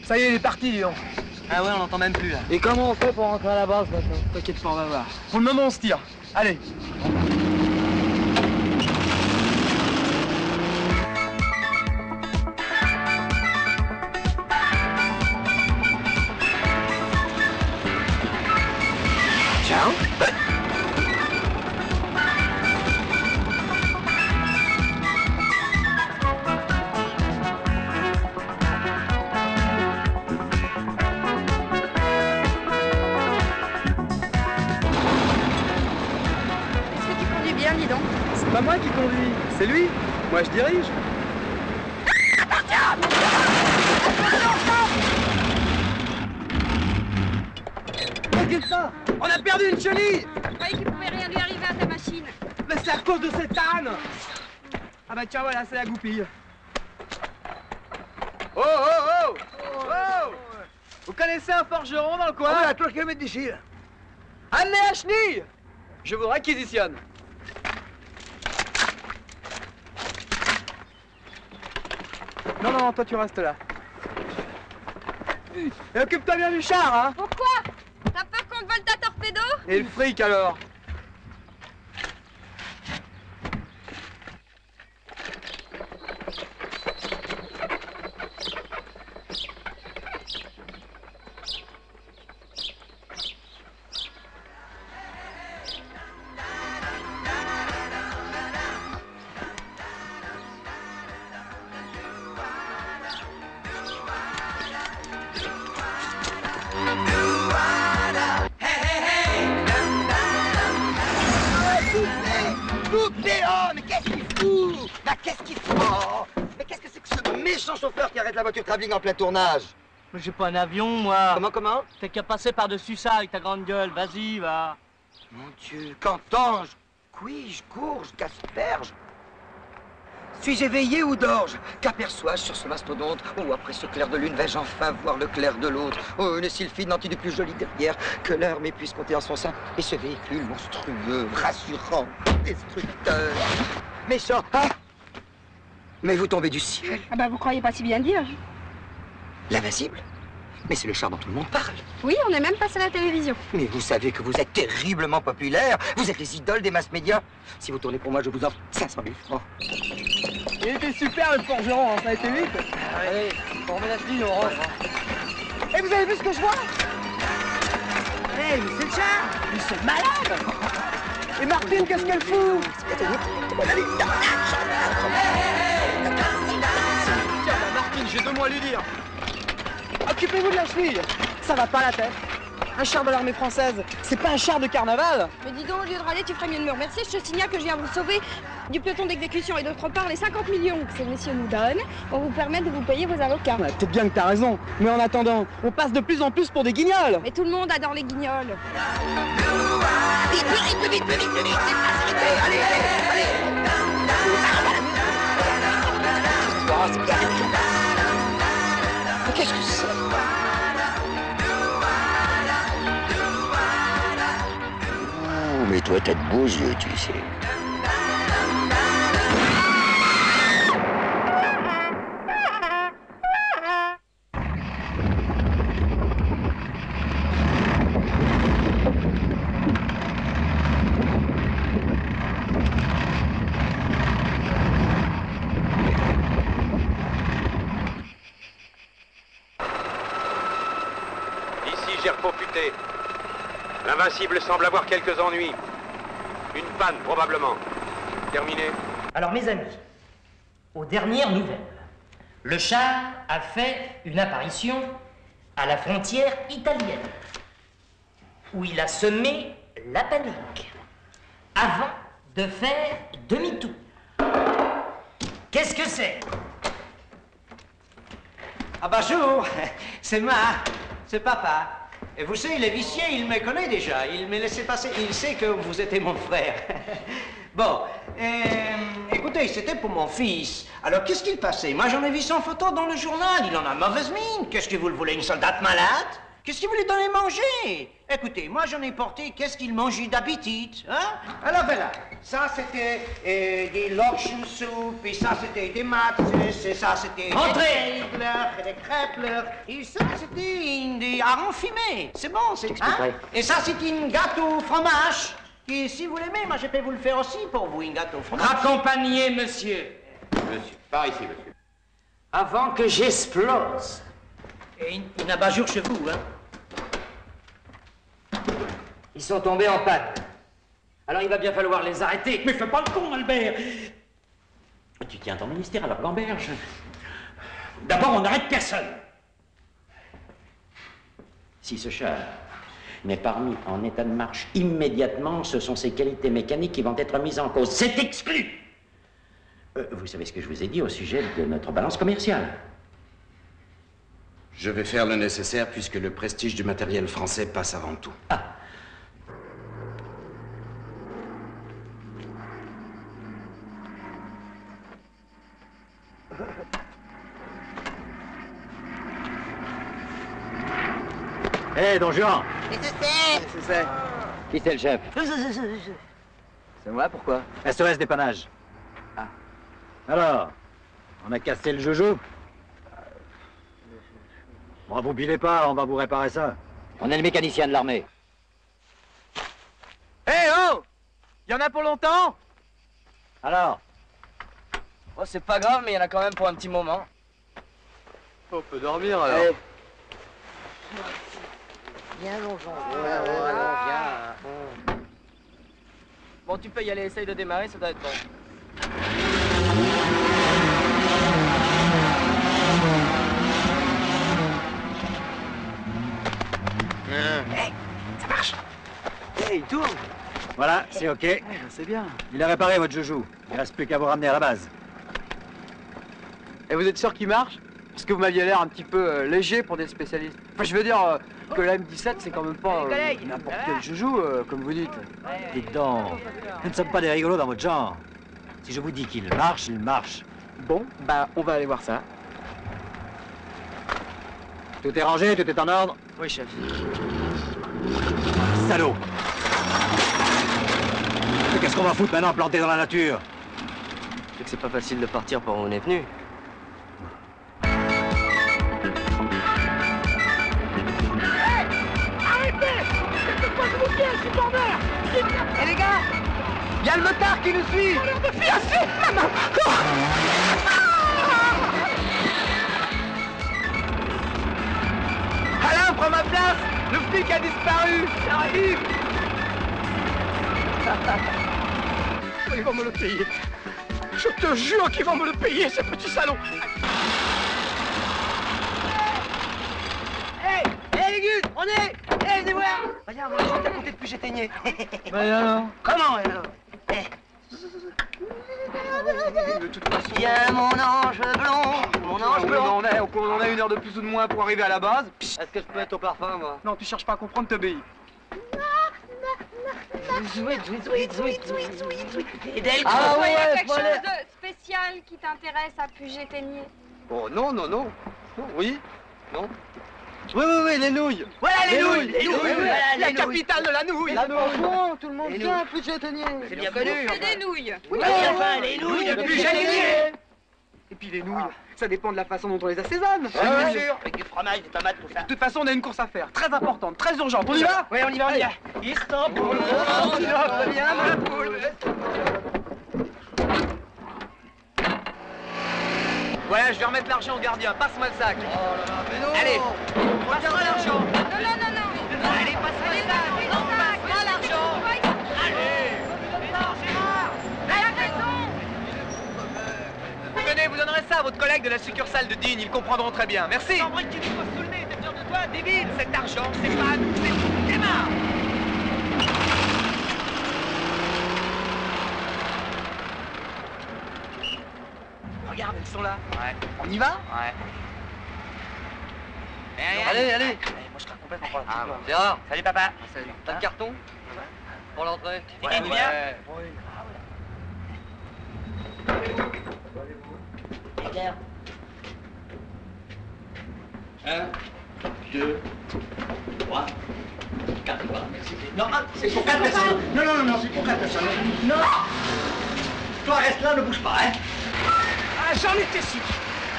Ça y est, il est parti, dis donc. Ah ouais, on l'entend même plus là. Et comment on fait pour rentrer à la base maintenant? T'inquiète pas, on va voir. Pour le moment, on se tire. Allez. Ciao. Est-ce que tu conduis bien, dis donc? C'est pas moi qui conduis, c'est lui. Moi je dirige. Regarde ça. On a perdu une chenille. Je croyais qu'il pouvait rien lui arriver à ta machine. Mais c'est à cause de cette âne. Ah bah tiens, voilà, c'est la goupille. Oh, oh, oh, oh. Vous connaissez un forgeron dans le coin? Ah ouais, à 3 km d'ici. Amenez la chenille. Je vous réquisitionne. Non, non, toi tu restes là. Et occupe-toi bien du char, hein. Pourquoi? T'as peur qu'on te vole ta torpedo? Et le fric alors? Mais qu'est-ce qu'il fout? Bah qu'est-ce qu'il fout? Oh, mais qu'est-ce que c'est que ce méchant chauffeur qui arrête la voiture travelling en plein tournage? Mais j'ai pas un avion, moi. Comment? T'as qu'à passer par-dessus ça avec ta grande gueule. Vas-y, va. Mon Dieu, qu'entends-je? Couis-je, cours-je, qu'asperge? Suis-je éveillé ou dors-je? Qu'aperçois-je sur ce mastodonte? Oh, après ce clair de lune, vais-je enfin voir le clair de l'autre? Oh, une sylphide nantie du plus joli derrière, que l'heure m'épuise compter en son sein. Et ce véhicule monstrueux, rassurant, destructeur, méchant, hein? Mais vous tombez du ciel. Ah bah vous croyez pas si bien dire. L'invincible? Mais c'est le char dont tout le monde parle. Oui, on est même passé à la télévision. Mais vous savez que vous êtes terriblement populaire. Vous êtes les idoles des masses médias. Si vous tournez pour moi, je vous offre 500 000 francs. Il était super le forgeron, hein. Ça a été vite. Allez, on remet la chenille, on rentre. Et vous avez vu ce que je vois? Hé, mais c'est le char. Mais c'est malade. Et Martine, qu'est-ce qu'elle fout? Tiens, bah Martine, j'ai 2 mots à lui dire. Occupez-vous de la chenille. Ça va pas la tête. Un char de l'armée française, c'est pas un char de carnaval. Mais dis donc, au lieu de râler, tu ferais mieux de me remercier. Je te signale que je viens vous sauver du peloton d'exécution et d'autre part, les 50 millions que ces messieurs nous donnent vont vous permettre de vous payer vos avocats. Ouais, peut-être bien que t'as raison. Mais en attendant, on passe de plus en plus pour des guignols. Mais tout le monde adore les guignols. Vite, vite, vite, vite, vite, vite, allez, allez. Qu'est-ce que c'est? Oh, mais toi, t'as de beaux yeux, tu sais. L'invincible semble avoir quelques ennuis. Une panne, probablement. Terminé. Alors, mes amis, aux dernières nouvelles, le char a fait une apparition à la frontière italienne, où il a semé la panique, avant de faire demi-tour. Qu'est-ce que c'est? Ah bonjour, c'est moi, c'est papa. Et vous savez, il est vicié, il me connaît déjà. Il me laissait passer, il sait que vous étiez mon frère. Bon, écoutez, c'était pour mon fils. Alors, qu'est-ce qu'il passait? Moi, j'en ai vu son photo dans le journal. Il en a mauvaise mine. Qu'est-ce que vous le voulez, une soldate malade? Qu'est-ce qu'il voulait donner manger? Écoutez, moi, j'en ai porté qu'est-ce qu'il mangeait d'habitude, hein? Alors, voilà. Ça, c'était des loction soup, et ça, c'était des maths, et ça, c'était des crêpes, et des crêpes, et ça, c'était des harengs fumés. C'est bon, c'est... Hein? Et ça, c'était un gâteau fromage. Et si vous l'aimez, moi, je peux vous le faire aussi pour vous, un gâteau fromage. Accompagnez, monsieur. Monsieur, par ici, monsieur. Avant que j'explose. Et une abat-jour chez vous, hein? Ils sont tombés en panne. Alors il va bien falloir les arrêter. Mais fais pas le con, Albert. Tu tiens ton ministère à la gamberge. D'abord, on n'arrête personne. Si ce char n'est pas remis en état de marche immédiatement, ce sont ses qualités mécaniques qui vont être mises en cause. C'est exclu. Vous savez ce que je vous ai dit au sujet de notre balance commerciale? Je vais faire le nécessaire puisque le prestige du matériel français passe avant tout. Ah. Hé, Don Juan! Nécessaire! Qui c'est le chef? C'est moi, pourquoi? SOS dépannage. Ah. Alors, on a cassé le joujou? Bon, vous bilez pas, on va vous réparer ça. On est le mécanicien de l'armée. Hé, oh! Y en a pour longtemps? Alors? Oh, c'est pas grave, mais y en a quand même pour un petit moment. On peut dormir, alors. Hey. Viens, Longeon. Viens. Bon, tu peux y aller, essaye de démarrer, ça doit être bon. Hey, ça marche. Hey, il tourne. Voilà, c'est OK. C'est bien. Il a réparé votre joujou. Il reste plus qu'à vous ramener à la base. Et vous êtes sûr qu'il marche? Parce que vous m'aviez l'air un petit peu léger pour des spécialistes. Enfin, je veux dire que la M17, c'est quand même pas n'importe quel joujou, comme vous dites. Dites donc, nous ne sommes pas des rigolos dans votre genre. Si je vous dis qu'il marche, il marche. Bon, bah, on va aller voir ça. Tout est rangé, tout est en ordre? Oui, chef. Salaud! Mais qu'est-ce qu'on va foutre maintenant planté dans la nature? C'est que c'est pas facile de partir pour où on est venu. Eh les gars, y a le motard qui nous suit. Alain, prends ma place. Le flic a disparu. J'arrive. Ils vont me le payer. Je te jure qu'ils vont me le payer, ce petit salon. Hey, les Gus, on est. Hey, venez voir. Regarde, on est à côté de Puget-Aigné. Bah alors? Comment alors? De toute façon... Viens, mon ange blond, mon ange blond. On a une heure de plus ou de moins pour arriver à la base. Est-ce que je peux être au parfum, moi? Non, tu cherches pas à comprendre, t'obéis. Et d'elle, Ah ouais, il y a quelque chose de spécial qui t'intéresse à Puget-Aigné? Oh non. Oui. Non? Oui, les nouilles. Voilà les nouilles. Voilà, La les capitale de la nouille. La nouille. Tout le monde vient, plus j'éteignais. C'est bien connu. C'est des nouilles. Oui, enfin, les nouilles le plus génial. Et puis les nouilles, ça dépend de la façon dont on les assaisonne. Bien sûr, avec du fromage, des tomates, tout ça. De toute façon, on a une course à faire, très importante, très urgente. On y va? Oui, on y va, on y va. Istanbul, on y va, ma poule. Voilà, je vais remettre l'argent au gardien. Passe-moi le sac. Allez, passe-moi l'argent. Non. Allez, passe-moi le sac. Passe-moi l'argent. Venez, vous donnerez ça à votre collègue de la succursale de Digne, ils comprendront très bien. Merci. En vrai, tu dis quoi sous le nez, t'es fier de toi? Débile, cet argent, c'est pas nous, c'est démarre. Regarde, elles sont là. Ouais. On y va? Ouais. Allez. Moi, je serai complètement pas là. Gérard. Salut, papa. Salut. T'as le carton? Pour l'entrée. Tu viens? Claire. 1, 2, 3, 4. Voilà, merci. Non, c'est pour 4 personnes. Non, c'est pour 4 personnes. Non. Toi, reste là, ne bouge pas, hein. Ah, j'en étais sûr.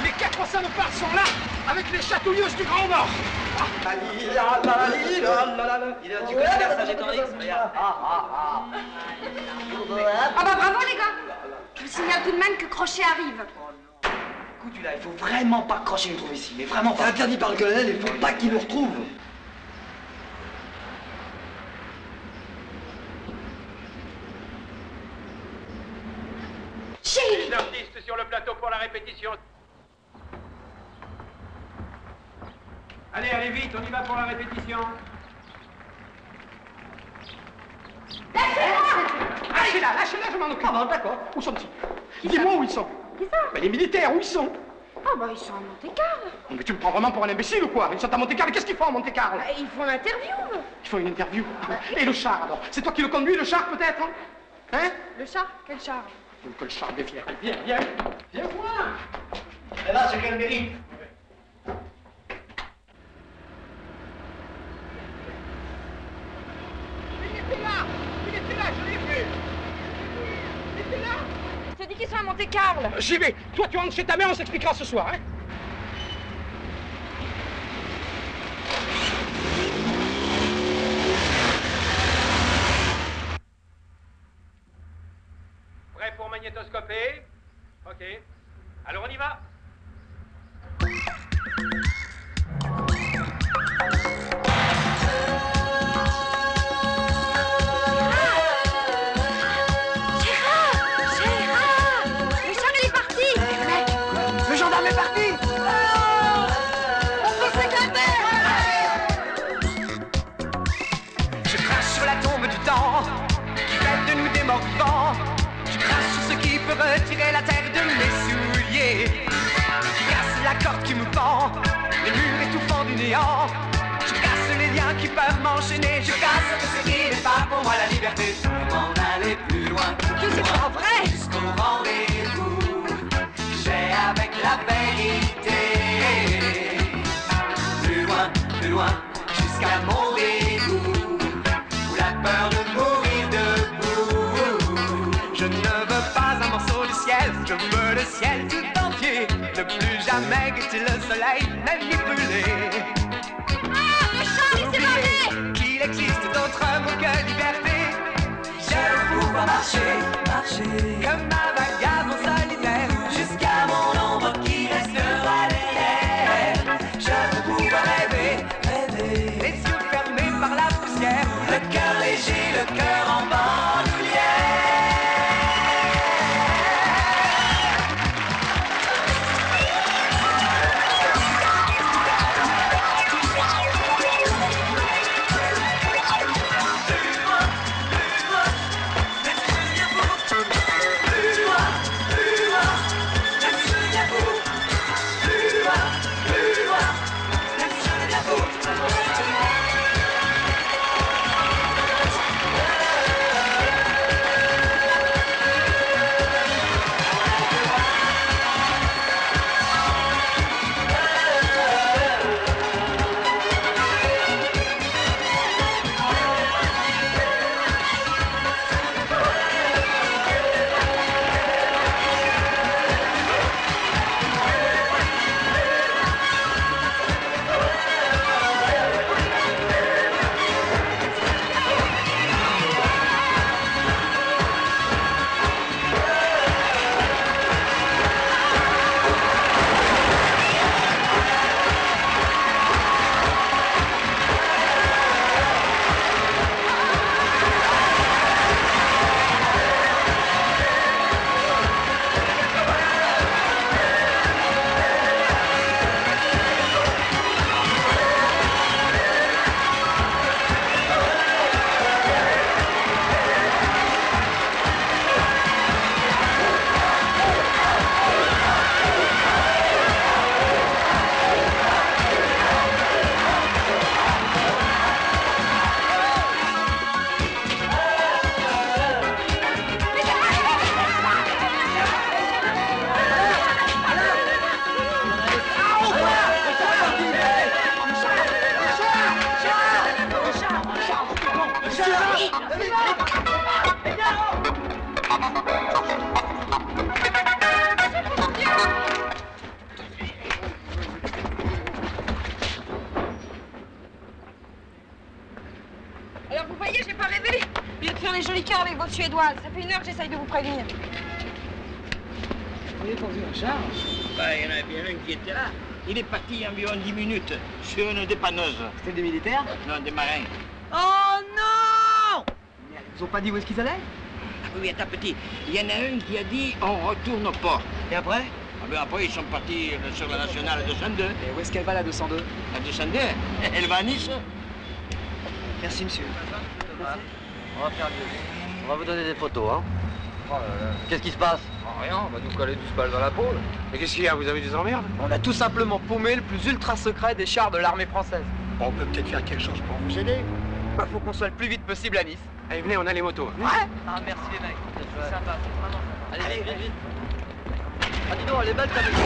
Les 4 salopards sont là, avec les chatouilleuses du Grand Nord. Tu connais Vercingétorix? Regarde. Ah bah bravo les gars. Je vous signale tout de même que Crochet arrive. Écoute, là, il faut vraiment pas que Crochet nous trouve ici, mais vraiment pas. C'est interdit par le colonel, il faut pas qu'il nous retrouve. Les artistes sur le plateau pour la répétition. Allez, vite, on y va pour la répétition. Lâchez-la, je m'en occupe. Ah bon, d'accord. Où sont-ils? Dis-moi où ils sont. Qui ça? Les militaires, où ils sont? Ah bah ils sont à Monte-Carlo. Mais tu me prends vraiment pour un imbécile ou quoi? Ils sont à Monte-Carlo, qu'est-ce qu'ils font à Monte-Carlo? Ils font l'interview. Ils font une interview. Et le char alors? C'est toi qui le conduis, le char peut-être? Hein? Le char? Quel char? Que le char défière. Viens voir. Et là, c'est quel mérite? Il était là, je l'ai vu. Il était là. Je te dis qu'ils sont à Monte-Carlo. J'y vais. Toi, tu rentres chez ta mère, on s'expliquera ce soir, hein? Prêt pour magnétoscoper? Ok. Alors on y va. Retirer la terre de mes souliers. Je casse la corde qui me pend, les murs étouffants du néant. Je casse les liens qui peuvent m'enchaîner. Je casse tout ce qui n'est pas pour moi la liberté. Comment aller plus loin, c'est pas vrai. Jusqu'au rendez-vous j'ai avec la vérité. Plus loin, jusqu'à mon dégoût, où la peur de mourir debout. Je ne veux pas un morceau du ciel, je veux le ciel tout entier. Ne plus jamais guetter le soleil manipulé. Le char, il s'est barré. Qu'il existe d'autres mots que liberté. Je veux pouvoir marcher comme un vagabond solitaire, jusqu'à mon ombre qui restera derrière. Je veux pouvoir rêver, les yeux fermés par la poussière, le cœur léger, le cœur en bandoulière. Plus loin, vous voyez, j'ai pas rêvé. Au lieu de faire les jolis cœurs avec votre Suédoise, ça fait 1 heure que j'essaye de vous prévenir. Vous avez conduit un char? Bah, il y en a bien un qui était là. Il est parti il y a environ 10 minutes sur une dépanneuse. C'était des militaires? Non, des marins. Oh non! Ils ont pas dit où est-ce qu'ils allaient? Ah oui, attends, petit. Il y en a un qui a dit on retourne au port. Et après? Ah ben après, ils sont partis sur la nationale 202. Et où est-ce qu'elle va, la 202? La 202? Elle va à Nice. Merci, monsieur. Merci. On va faire mieux. On va vous donner des photos, hein. Oh là là. Qu'est-ce qui se passe? Oh, rien, on va nous coller 12 balles dans la peau. Mais qu'est-ce qu'il y a? Vous avez des emmerdes? On a tout simplement paumé le plus ultra secret des chars de l'armée française. On peut peut-être faire quelque chose pour vous aider. Bah, faut qu'on soit le plus vite possible à Nice. Allez, venez, on a les motos. Ouais. Ah, merci les mecs. C'est sympa, c'est vraiment sympa. Allez, vite, vite. Ah, dis donc, elle est belle ta maison.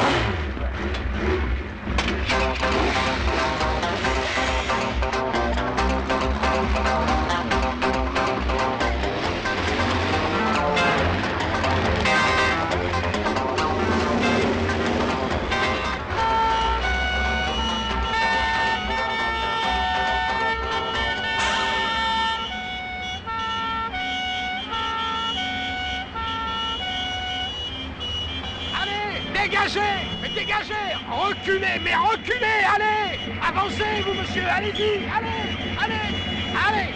Dégagez! Mais dégagez! Reculez, mais reculez! Allez! Avancez, vous, monsieur! Allez-y! Allez! Allez! Allez!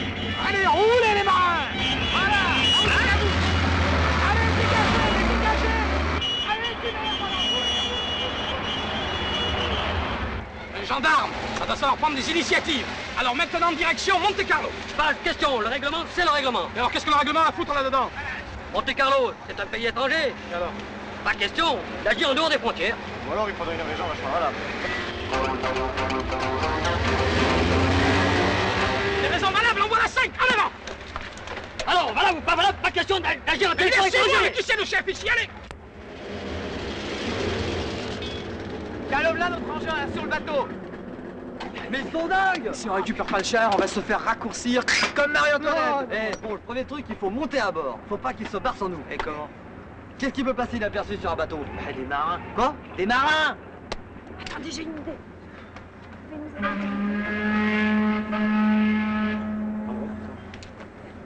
Allez, roulez les marins! Voilà! Allez, à vous! Allez, dégagez! Mais dégagez! Allez, les gendarmes, ça doit savoir prendre des initiatives. Alors maintenant, direction Monte Carlo. Pas de question, le règlement, c'est le règlement. Et alors, qu'est-ce que le règlement a à foutre là-dedans? Monte Carlo, c'est un pays étranger. Et alors? Pas question d'agir en dehors des frontières. Ou alors il faudrait une raison vachement valable. Des raisons valables, on voit la 5, en avant! Alors, valable ou pas valable, pas question d'agir en territoire étranger. Mais qui c'est le chef ici? Allez! Calme là, notre engin, là, sur le bateau. Mais ils sont dingues! Si on récupère pas le char, on va se faire raccourcir comme Marie-Antoinette. Eh, bon, le premier truc, il faut monter à bord. Faut pas qu'il se barre sans nous. Et comment? Qu'est-ce qui peut passer inaperçu sur un bateau? Bah, des marins. Quoi? Des marins! Attendez, j'ai une idée.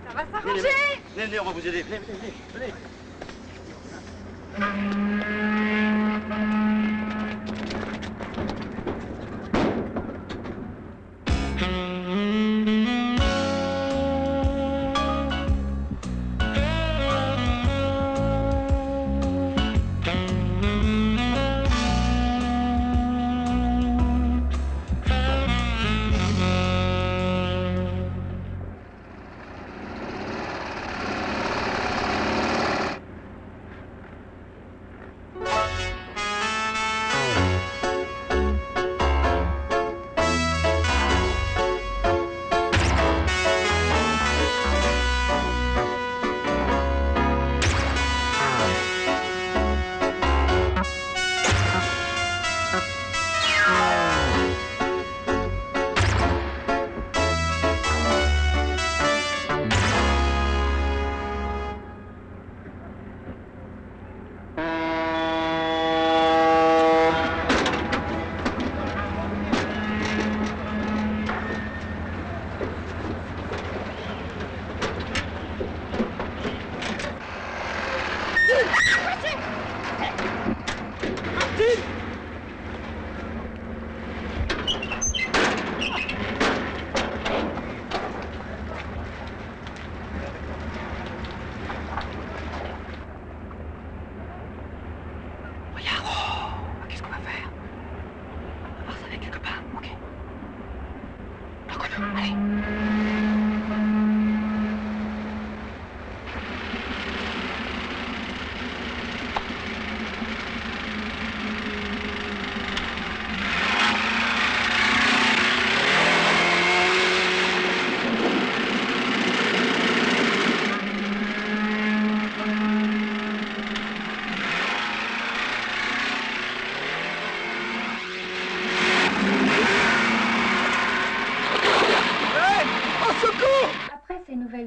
Ça va s'arranger! Venez, venez, on va vous aider. Venez, venez, venez.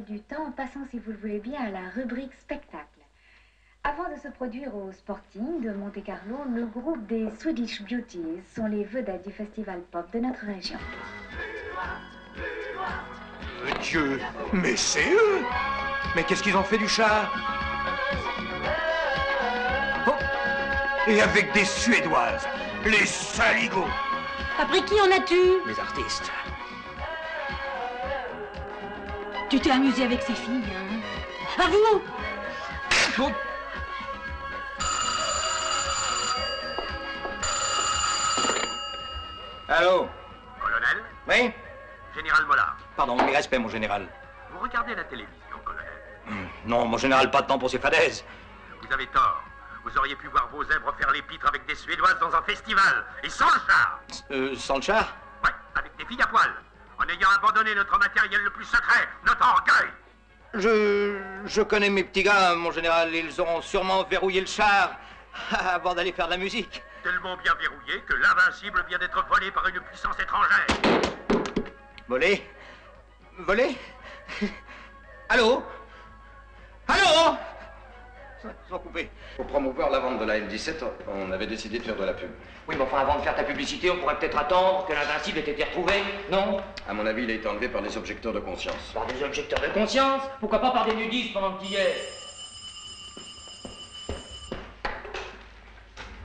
Du temps, passons, si vous le voulez bien, à la rubrique spectacle. Avant de se produire au Sporting de Monte Carlo, le groupe des Swedish Beauties sont les vedettes du festival pop de notre région. Dieu, mais c'est eux! Mais qu'est-ce qu'ils ont fait du char? Oh. Et avec des Suédoises, les saligots! Après qui en as-tu? Les artistes. Tu t'es amusé avec ces filles, hein? À vous! Oh. Allô? Colonel? Oui? Général Mollard. Pardon, mes respects, mon général. Vous regardez la télévision, colonel? Non, mon général, pas de temps pour ces fadaises. Vous avez tort. Vous auriez pu voir vos zèbres faire les pitres avec des Suédoises dans un festival, et sans le char. Sans le char? Ouais, avec des filles à poil. En ayant abandonné notre matériel le plus secret, notre orgueil. Je connais mes petits gars, mon général. Ils auront sûrement verrouillé le char avant d'aller faire de la musique. Tellement bien verrouillé que l'Invincible vient d'être volé par une puissance étrangère. Volé? Volé? Allô? Allô? Ils sont coupés. Pour promouvoir la vente de la M17, on avait décidé de faire de la pub. Oui, mais enfin, avant de faire ta publicité, on pourrait peut-être attendre que l'Invincible ait été retrouvé, non? À mon avis, il a été enlevé par les objecteurs de conscience. Par des objecteurs de conscience? Pourquoi pas par des nudistes pendant qu'il y est?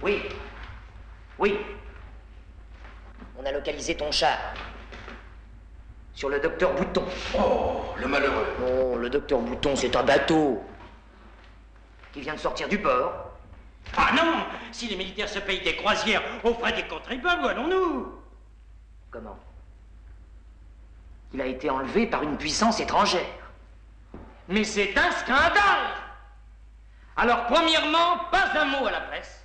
Oui. Oui. On a localisé ton char. Sur le docteur Bouton. Oh, le malheureux. Oh, le docteur Bouton, c'est un bateau qui vient de sortir du port. Ah non! Si les militaires se payent des croisières aux frais des contribuables, où allons-nous? Comment? Il a été enlevé par une puissance étrangère. Mais c'est un scandale! Alors, premièrement, pas un mot à la presse.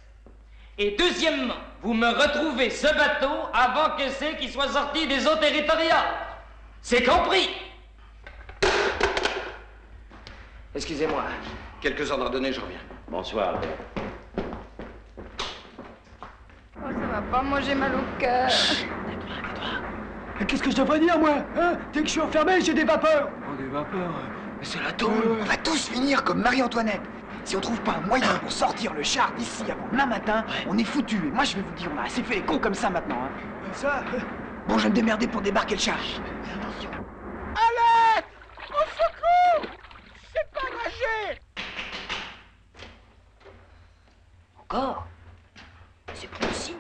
Et deuxièmement, vous me retrouvez ce bateau avant que c'est qu'il soit sorti des eaux territoriales. C'est compris? Excusez-moi. Quelques ordres à donner, je reviens. Bonsoir. Oh, ça va pas, moi j'ai mal au cœur. Qu'est-ce que je devrais dire, moi? Hein? Dès que je suis enfermé, j'ai des vapeurs. Oh, des vapeurs? Mais c'est la tôle. On va tous finir comme Marie-Antoinette. Si on trouve pas un moyen pour sortir le char d'ici avant demain matin, on est foutu. Et moi, je vais vous dire, on a assez fait les cons comme ça maintenant. Hein. Ça? Bon, je vais me démerder pour débarquer le char. Attention. Allez! Au secours! C'est pas nager! Encore? C'est pas possible.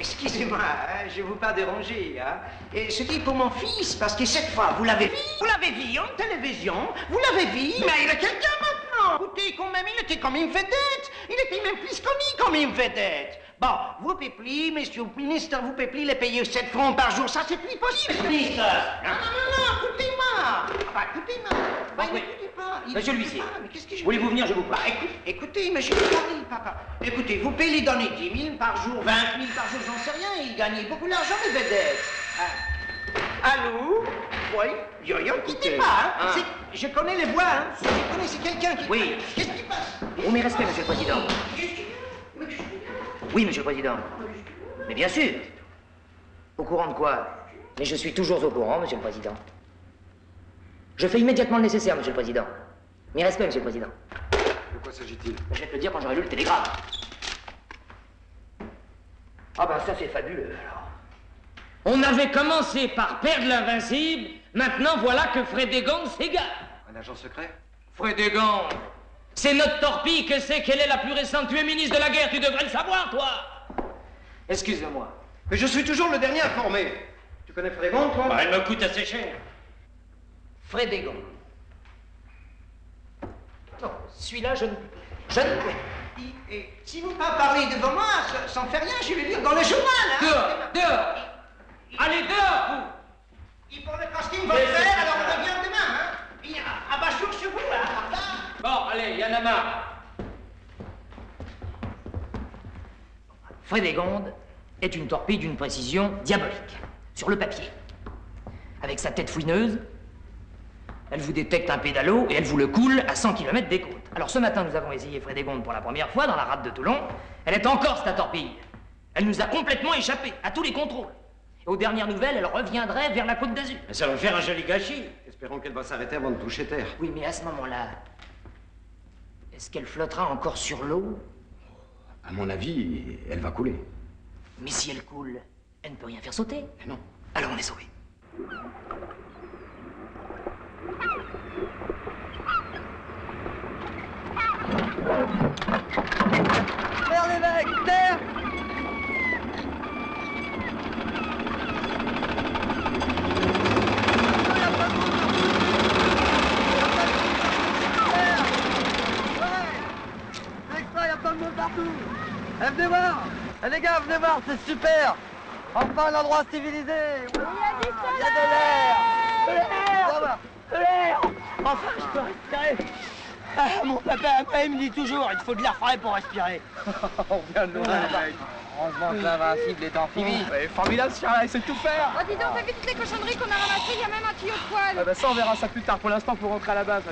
Excusez-moi, hein, je ne vous pas déranger. Hein. Et c'était pour mon fils, parce que cette fois, vous l'avez vu en télévision, vous l'avez vu, mais il est quelqu'un maintenant. Écoutez, quand même, il était comme une vedette. Il était même plus connu comme une vedette. Bon, vous peuplez, monsieur le ministre, vous peuplez les payer 7 francs par jour, ça c'est plus possible. Ministre! Non, écoutez-moi. Enfin, écoutez-moi. Ah, oui. Écoutez pas. Monsieur l'huissier, mais qu'est-ce que je... voulez-vous venir, je vous parle. Écoutez, mais je vais parler, papa. Écoutez, vous pouvez lui donner 10 000 par jour, 20 000 par jour, j'en sais rien. Il gagnait beaucoup d'argent, les vedettes. Allô? Oui? Yo, quittez pas, hein. Je connais les voix, hein. Je connais, c'est quelqu'un qui... Oui. Qu'est-ce qui passe? Oh, mes respects, monsieur le président. Oui, monsieur le président. Mais bien sûr. Au courant de quoi? Mais je suis toujours au courant, monsieur le président. Je fais immédiatement le nécessaire, monsieur le président. Mes respects, monsieur le président. De quoi s'agit-il? Je vais te le dire quand j'aurai lu le télégramme. Ah ben ça c'est fabuleux alors. On avait commencé par perdre l'Invincible, maintenant voilà que Frédégonde s'égare. Un agent secret? Frédégonde, c'est notre torpille que c'est qu'elle est la plus récente. Tu es ministre de la guerre, tu devrais le savoir, toi. Excusez-moi. Mais je suis toujours le dernier informé. Tu connais Frédégonde, toi? Bah, elle me coûte assez cher. Frédégonde. Non, celui-là, je ne... Et si vous pas parlez devant moi, ça ne fait rien, je vais lire dans le journal, hein. Dehors! Allez, dehors, vous! Il faut le costume va le faire, alors on revient demain, hein. Il y a un bachour sur vous, hein. Bon, allez, y en a marre. Frédégonde est une torpille d'une précision diabolique. Sur le papier. Avec sa tête fouineuse, elle vous détecte un pédalo et elle vous le coule à 100 km des côtes. Alors ce matin, nous avons essayé Frédégonde pour la première fois dans la rade de Toulon. Elle est en Corse, ta torpille. Elle nous a complètement échappé à tous les contrôles. Et aux dernières nouvelles, elle reviendrait vers la Côte d'Azur. Mais ça va faire un joli gâchis. Espérons qu'elle va s'arrêter avant de toucher terre. Oui, mais à ce moment-là, est-ce qu'elle flottera encore sur l'eau? À mon avis, elle va couler. Mais si elle coule, elle ne peut rien faire sauter. Mais non. Alors on est sauvé. Terre les mecs, terre! Partout. Eh, venez voir. Eh, les gars, venez voir, c'est super. Enfin, un endroit civilisé. Oui, il y a de l'air. De l'air. Enfin, je peux respirer. Ah, mon papa, moi, il me dit toujours, il faut de l'air frais pour respirer. On vient de loin, mec. Heureusement que l'invincible est amphibie. Formidable, ce char-là, il sait tout faire. Oh, dis donc, t'as vu toutes les cochonneries qu'on a ramassées? Il y a même un tuyau de poêle. Ah bah ça, on verra ça plus tard. Pour l'instant, faut rentrer à la base.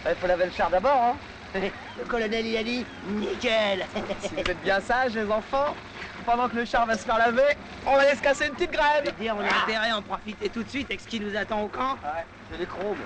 Il faut laver le char d'abord, hein. Le colonel, il a dit nickel. Si vous êtes bien sages, les enfants, pendant que le char va se faire laver, on va aller se casser une petite grève. Je veux dire, on a intérêt à en profiter tout de suite avec ce qui nous attend au camp. Ouais, c'est des chromes.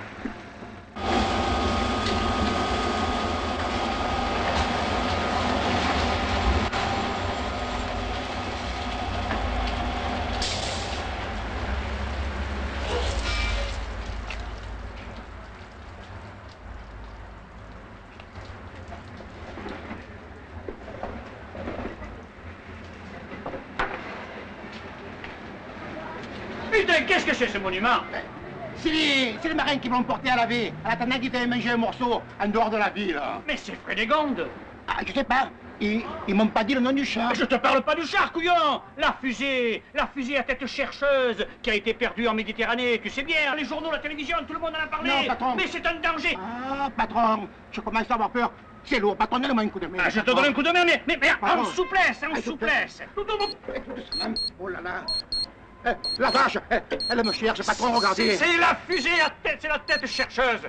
Putain, qu'est-ce que c'est ce monument? C'est les marins qui m'ont porté à laver. À la tannade, ils avaient mangé un morceau en dehors de la ville. Mais c'est Frédégonde. Ah, je sais pas. Ils m'ont pas dit le nom du char. Je te parle pas du char, couillon. La fusée à tête chercheuse qui a été perdue en Méditerranée. Tu sais bien, les journaux, la télévision, tout le monde en a parlé. Non, patron. Mais c'est un danger. Ah, patron, je commence à avoir peur. C'est lourd, patron, donne-moi un coup de main. Ah, je te donne un coup de main, mais Patron. en souplesse, en souplesse. Oh là là. La vache, elle me cherche, patron, regardez. C'est la fusée à tête, c'est la tête chercheuse.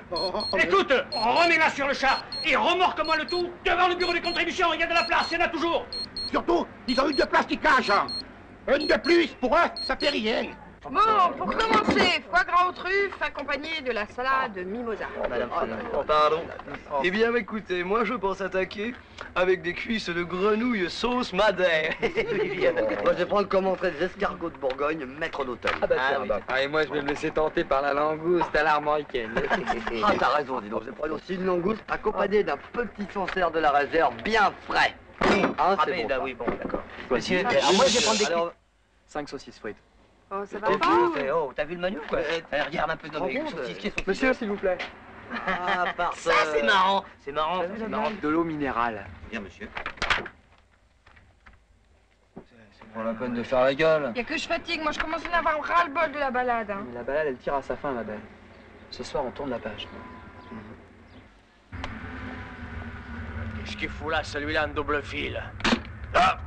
Écoute, remets-la sur le char et remorque-moi le tout devant le bureau des contributions. Il y a de la place, il y en a toujours. Surtout, ils ont eu 2 places qui cachent. Une de plus, pour eux, ça fait rien. Bon, pour commencer, foie gras aux truffes accompagné de la salade mimosa. Madame, pardon. Eh bien, écoutez, moi je pense attaquer avec des cuisses de grenouille sauce madère. Moi, je vais prendre comme entrée des escargots de Bourgogne, maître d'hôtel. Et moi je vais me laisser tenter par la langouste à l'armoricaine. Ah, t'as raison, dis donc. Je vais prendre aussi une langouste accompagnée d'un petit Sancerre de la réserve bien frais. Ah, c'est bon. Oui, bon, d'accord. Monsieur, moi, je vais prendre des 5 saucisses frites. Oh, ça va pas? Oh, t'as vu le menu ou quoi? Regarde un peu dans les saucisses. Monsieur, s'il vous plaît. Ah, par Ça, c'est marrant. C'est marrant. De l'eau minérale. Bien, monsieur. C'est pour la peine de faire la gueule. Y a que je fatigue, moi je commence à en avoir ras-le-bol de la balade. Hein. Mais la balade, elle tire à sa fin, ma belle. Ce soir, on tourne la page. Qu'est-ce qu'il fout là, celui-là, en double fil? Ah.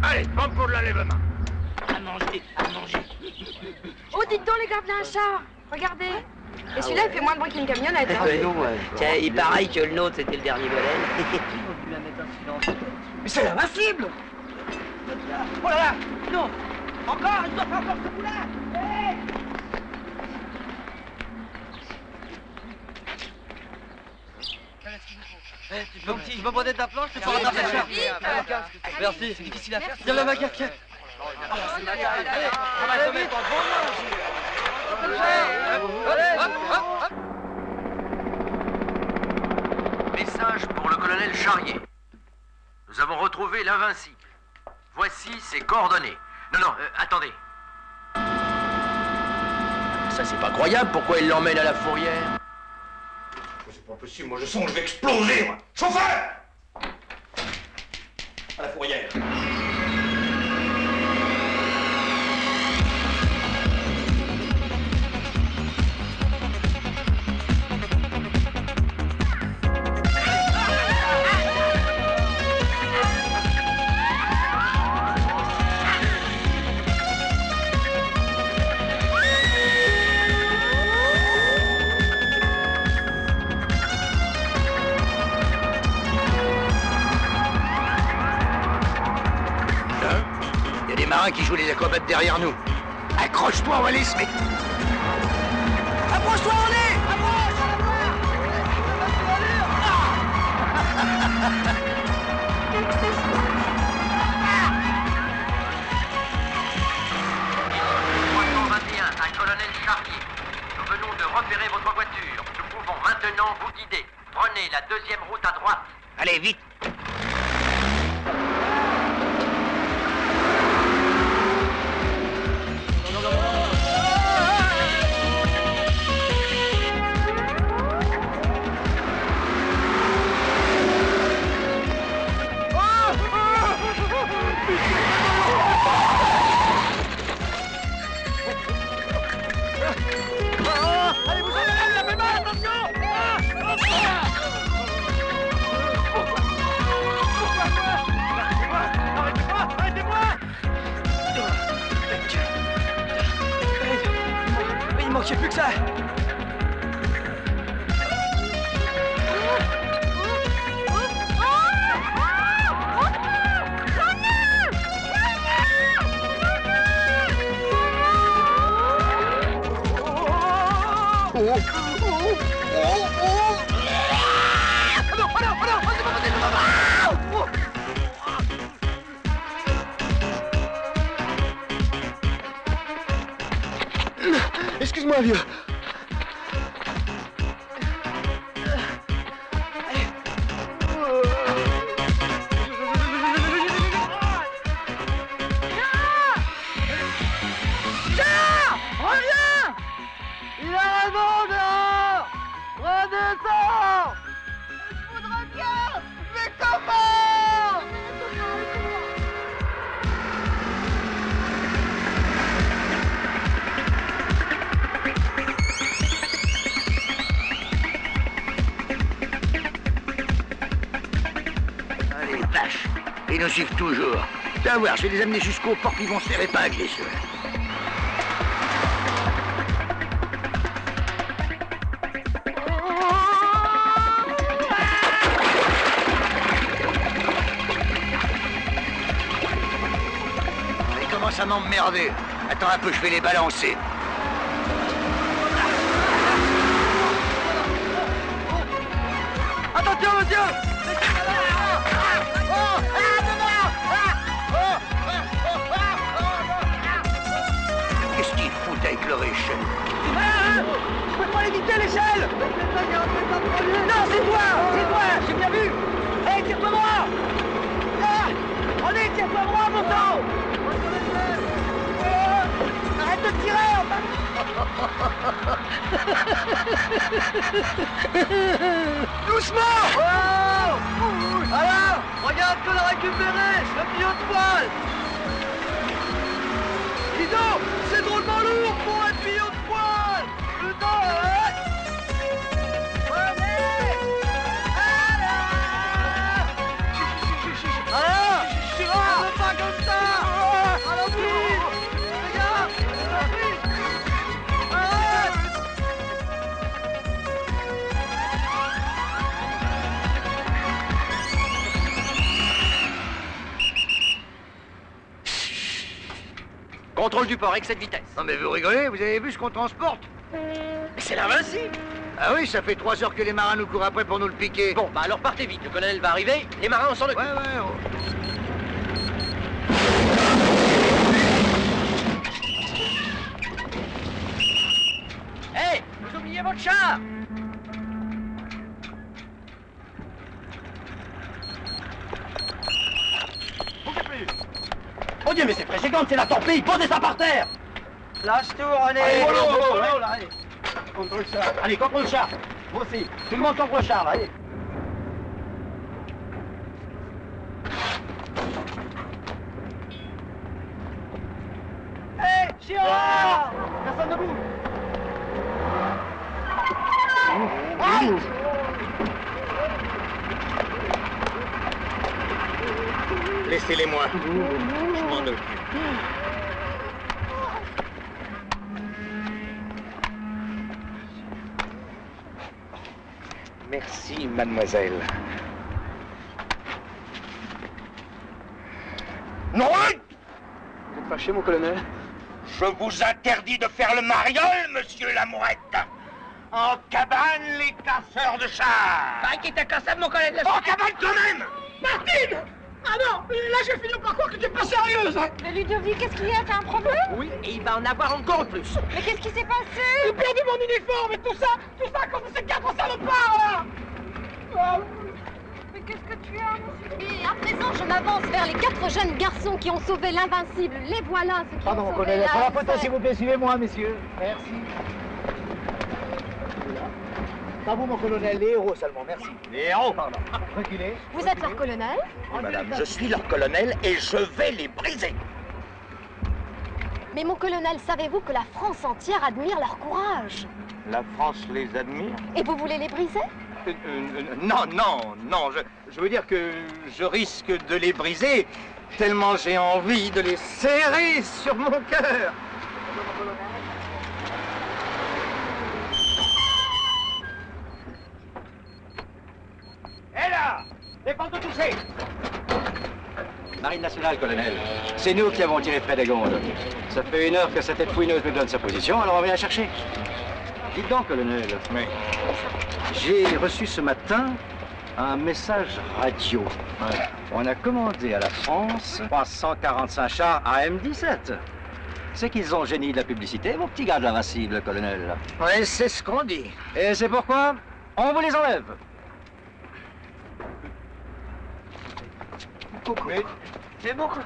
Allez, prends pour l'enlèvement. À manger, à manger. Oh, dites donc les gars, viens un char. Regardez. Et celui-là, il fait moins de bruit qu'une camionnette. Hein. Tiens, il paraît que le nôtre, c'était le dernier modèle. Mais c'est l'invincible. Oh là là. Non. Encore, il doit faire encore ce coup-là. Hey. Tu peux prendre ta planche, tu peux prendre ta planche. Merci, c'est difficile à faire. Tiens la macaque. Message pour le colonel Charrier. Nous avons retrouvé l'invincible. Voici ses coordonnées. Non, attendez. Ça, c'est pas croyable. Pourquoi il l'emmène à la fourrière? C'est pas possible, moi je sens que je vais exploser, moi. Chauffeur! À la fourrière. Qui joue les acrobates derrière nous. Accroche-toi, Wallis, mais... À moi! Approche-toi, on est! Approche! À Colonel Charlier. Nous venons de repérer votre voiture. Nous pouvons maintenant vous guider. Prenez la deuxième route à droite. Allez, vite! Allez, vous allez, la fait mal, attention! Arrêtez-moi! Il manquait plus que ça! Excuse-moi, vieux. Charles, reviens! Il a raison, dehors! Redescends! Je voudrais bien! Mais comment? Allez, vache. Ils nous suivent toujours. Tu vas voir, je vais les amener jusqu'au port, ils vont se faire épingler, ceux-là. Ils commencent à m'emmerder. Attends un peu, je vais les balancer. Attention, monsieur! Qu'est-ce qu'ils foutent avec leur échelle? Je peux pas éviter l'échelle! Non, c'est toi, j'ai bien vu! Hé, tire-toi droit! Allez, tire-toi droit, mon sang! Arrête de tirer, doucement! Oh! Alors, regarde qu'on a récupéré le tuyau de poêle! Dis donc, c'est drôlement lourd pour un tuyau de poêle! Putain, arrête! Alors, ne fais pas comme ça! Alors, regarde! Arrête! Contrôle du port, excès de vitesse. Non mais vous rigolez, vous avez vu ce qu'on transporte? Mais c'est l'Invincible! Ah oui, ça fait 3 heures que les marins nous courent après pour nous le piquer. Bon, bah alors partez vite, le colonel va arriver, les marins on s'en occupe. Hé, vous oubliez votre char! Bougez plus! Oh Dieu, mais c'est Frégégante, c'est la torpille, posez ça par terre! Lâche tout, René! Allez, voilà, allez. Contre le char. Allez, contre le char. Vous aussi. Tout le monde contre le char, allez. Hé, Girard! Personne debout! Laissez-les-moi. Je m'en occupe. Merci, mademoiselle. Non! Vous êtes fâché, mon colonel? Je vous interdis de faire le mariole, monsieur Lamourette. En cabane, les casseurs de chars. Bah, qui t'a cassé mon collègue En cabane quand même. Martine! Ah non, là j'ai fini par croire que t'es pas sérieuse, hein. Mais Ludovic, qu'est-ce qu'il y a? T'as un problème? Oui, et il va en avoir encore plus. Mais qu'est-ce qui s'est passé? J'ai perdu mon uniforme et tout ça à cause de ces 4 salopards, là. Mais qu'est-ce que tu as, monsieur? Et à présent, je m'avance vers les 4 jeunes garçons qui ont sauvé l'invincible. Les voilà, ceux qui Pardon, ont mon sauvé colonel, la pour la photo, scène. s'il vous plaît, suivez-moi, messieurs. Merci. Pas vous, mon colonel, les héros seulement, merci. Les héros. Pardon. Reculez. Vous êtes leur colonel? Oui, madame, je suis leur colonel et je vais les briser. Mais mon colonel, savez-vous que la France entière admire leur courage? La France les admire? Et vous voulez les briser? Non, je veux dire que je risque de les briser tellement j'ai envie de les serrer sur mon cœur. Hé là! Défense de toucher! Marine nationale, colonel. C'est nous qui avons tiré Frédégonde. Ça fait 1 heure que cette tête fouineuse nous donne sa position, alors on vient la chercher. Dites donc, colonel. Oui. J'ai reçu ce matin un message radio. Ouais. On a commandé à la France 345 chars AM-17. C'est qu'ils ont génie de la publicité, vos petits gars de l'invincible, colonel. Oui, c'est ce qu'on dit. Et c'est pourquoi on vous les enlève. C'est beaucoup.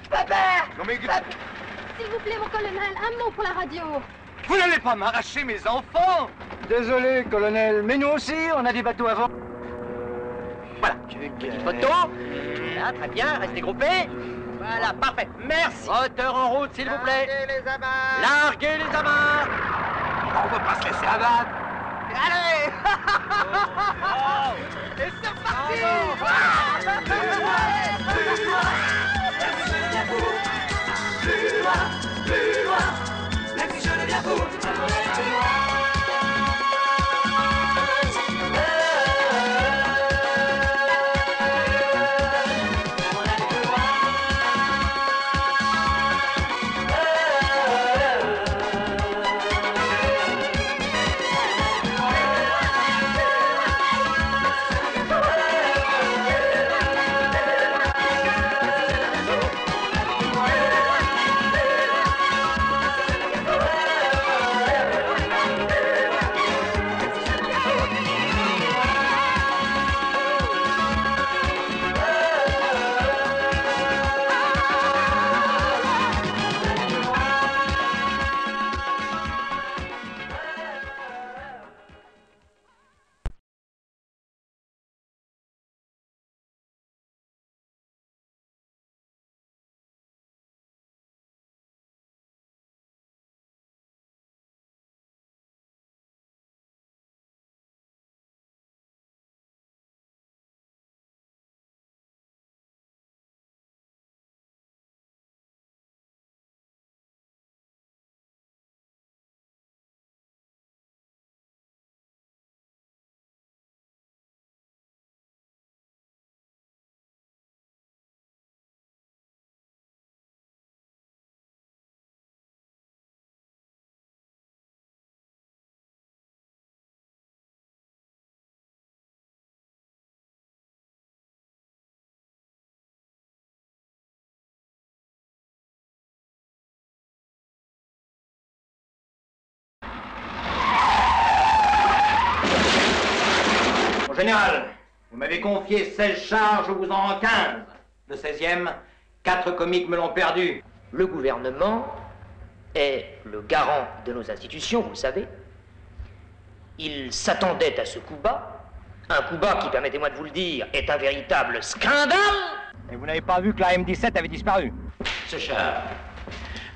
Papa! Non mais... S'il vous plaît, mon colonel, un mot pour la radio. Vous n'allez pas m'arracher mes enfants! Désolé, colonel, mais nous aussi, on a des bateaux avant. Voilà, petite photo. Voilà, très bien, restez groupés. Voilà, parfait. Merci. Moteur en route, s'il vous plaît. Larguez les amarres. Larguez les amarres. On peut pas se laisser abattre. Allez. Et c'est reparti. Plus loin, même si je deviens fou. Général, vous m'avez confié 16 chars, je vous en rends 15. Le 16e, 4 comiques me l'ont perdu. Le gouvernement est le garant de nos institutions, vous le savez. Il s'attendait à ce coup bas. Un coup bas qui, permettez-moi de vous le dire, est un véritable scandale. Et vous n'avez pas vu que la M17 avait disparu? Ce char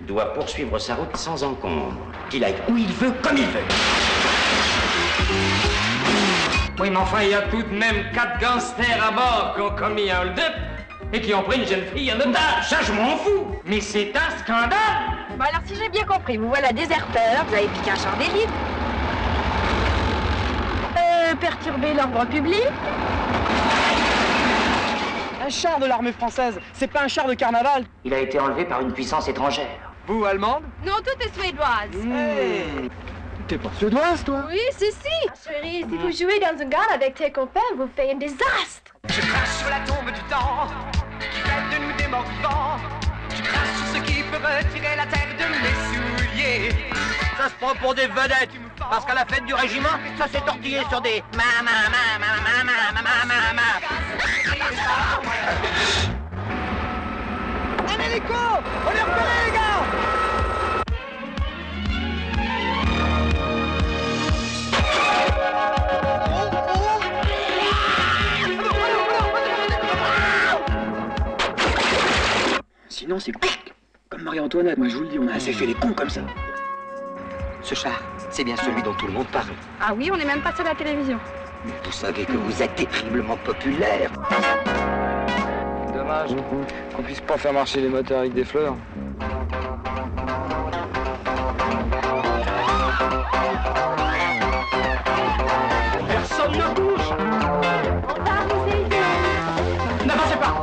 doit poursuivre sa route sans encombre. Qu'il aille où il veut, comme il veut. Oui, mais enfin, il y a tout de même 4 gangsters à bord qui ont commis un hold-up et qui ont pris une jeune fille en otage. Ça, je m'en fous. Mais c'est un scandale. Bon, alors, si j'ai bien compris, vous voilà déserteur, vous avez piqué un char d'élite, perturbé l'ordre public. Un char de l'armée française, c'est pas un char de carnaval. Il a été enlevé par une puissance étrangère. Vous, allemande? Non, tout est suédoise. T'es pas suédoise, toi? Oui, si. Chérie, si vous jouez dans une gare avec tes copains, vous faites un désastre. Je crache sur la tombe du temps, qui fait de nous des morts vivants. Je crache sur ce qui peut retirer la terre de mes souliers. Ça se prend pour des vedettes, parce qu'à la fête du régiment, ça s'est tortillé sur des Un hélico! On est repéré, les gars! Sinon, c'est comme Marie-Antoinette, moi je vous le dis, on a assez fait les cons comme ça. Ce char, c'est bien celui dont tout le monde parle. Ah oui, on n'est même pas sur la télévision. Mais vous savez que vous êtes terriblement populaire. Dommage qu'on puisse pas faire marcher les moteurs avec des fleurs. Personne ne bouge. N'avancez pas.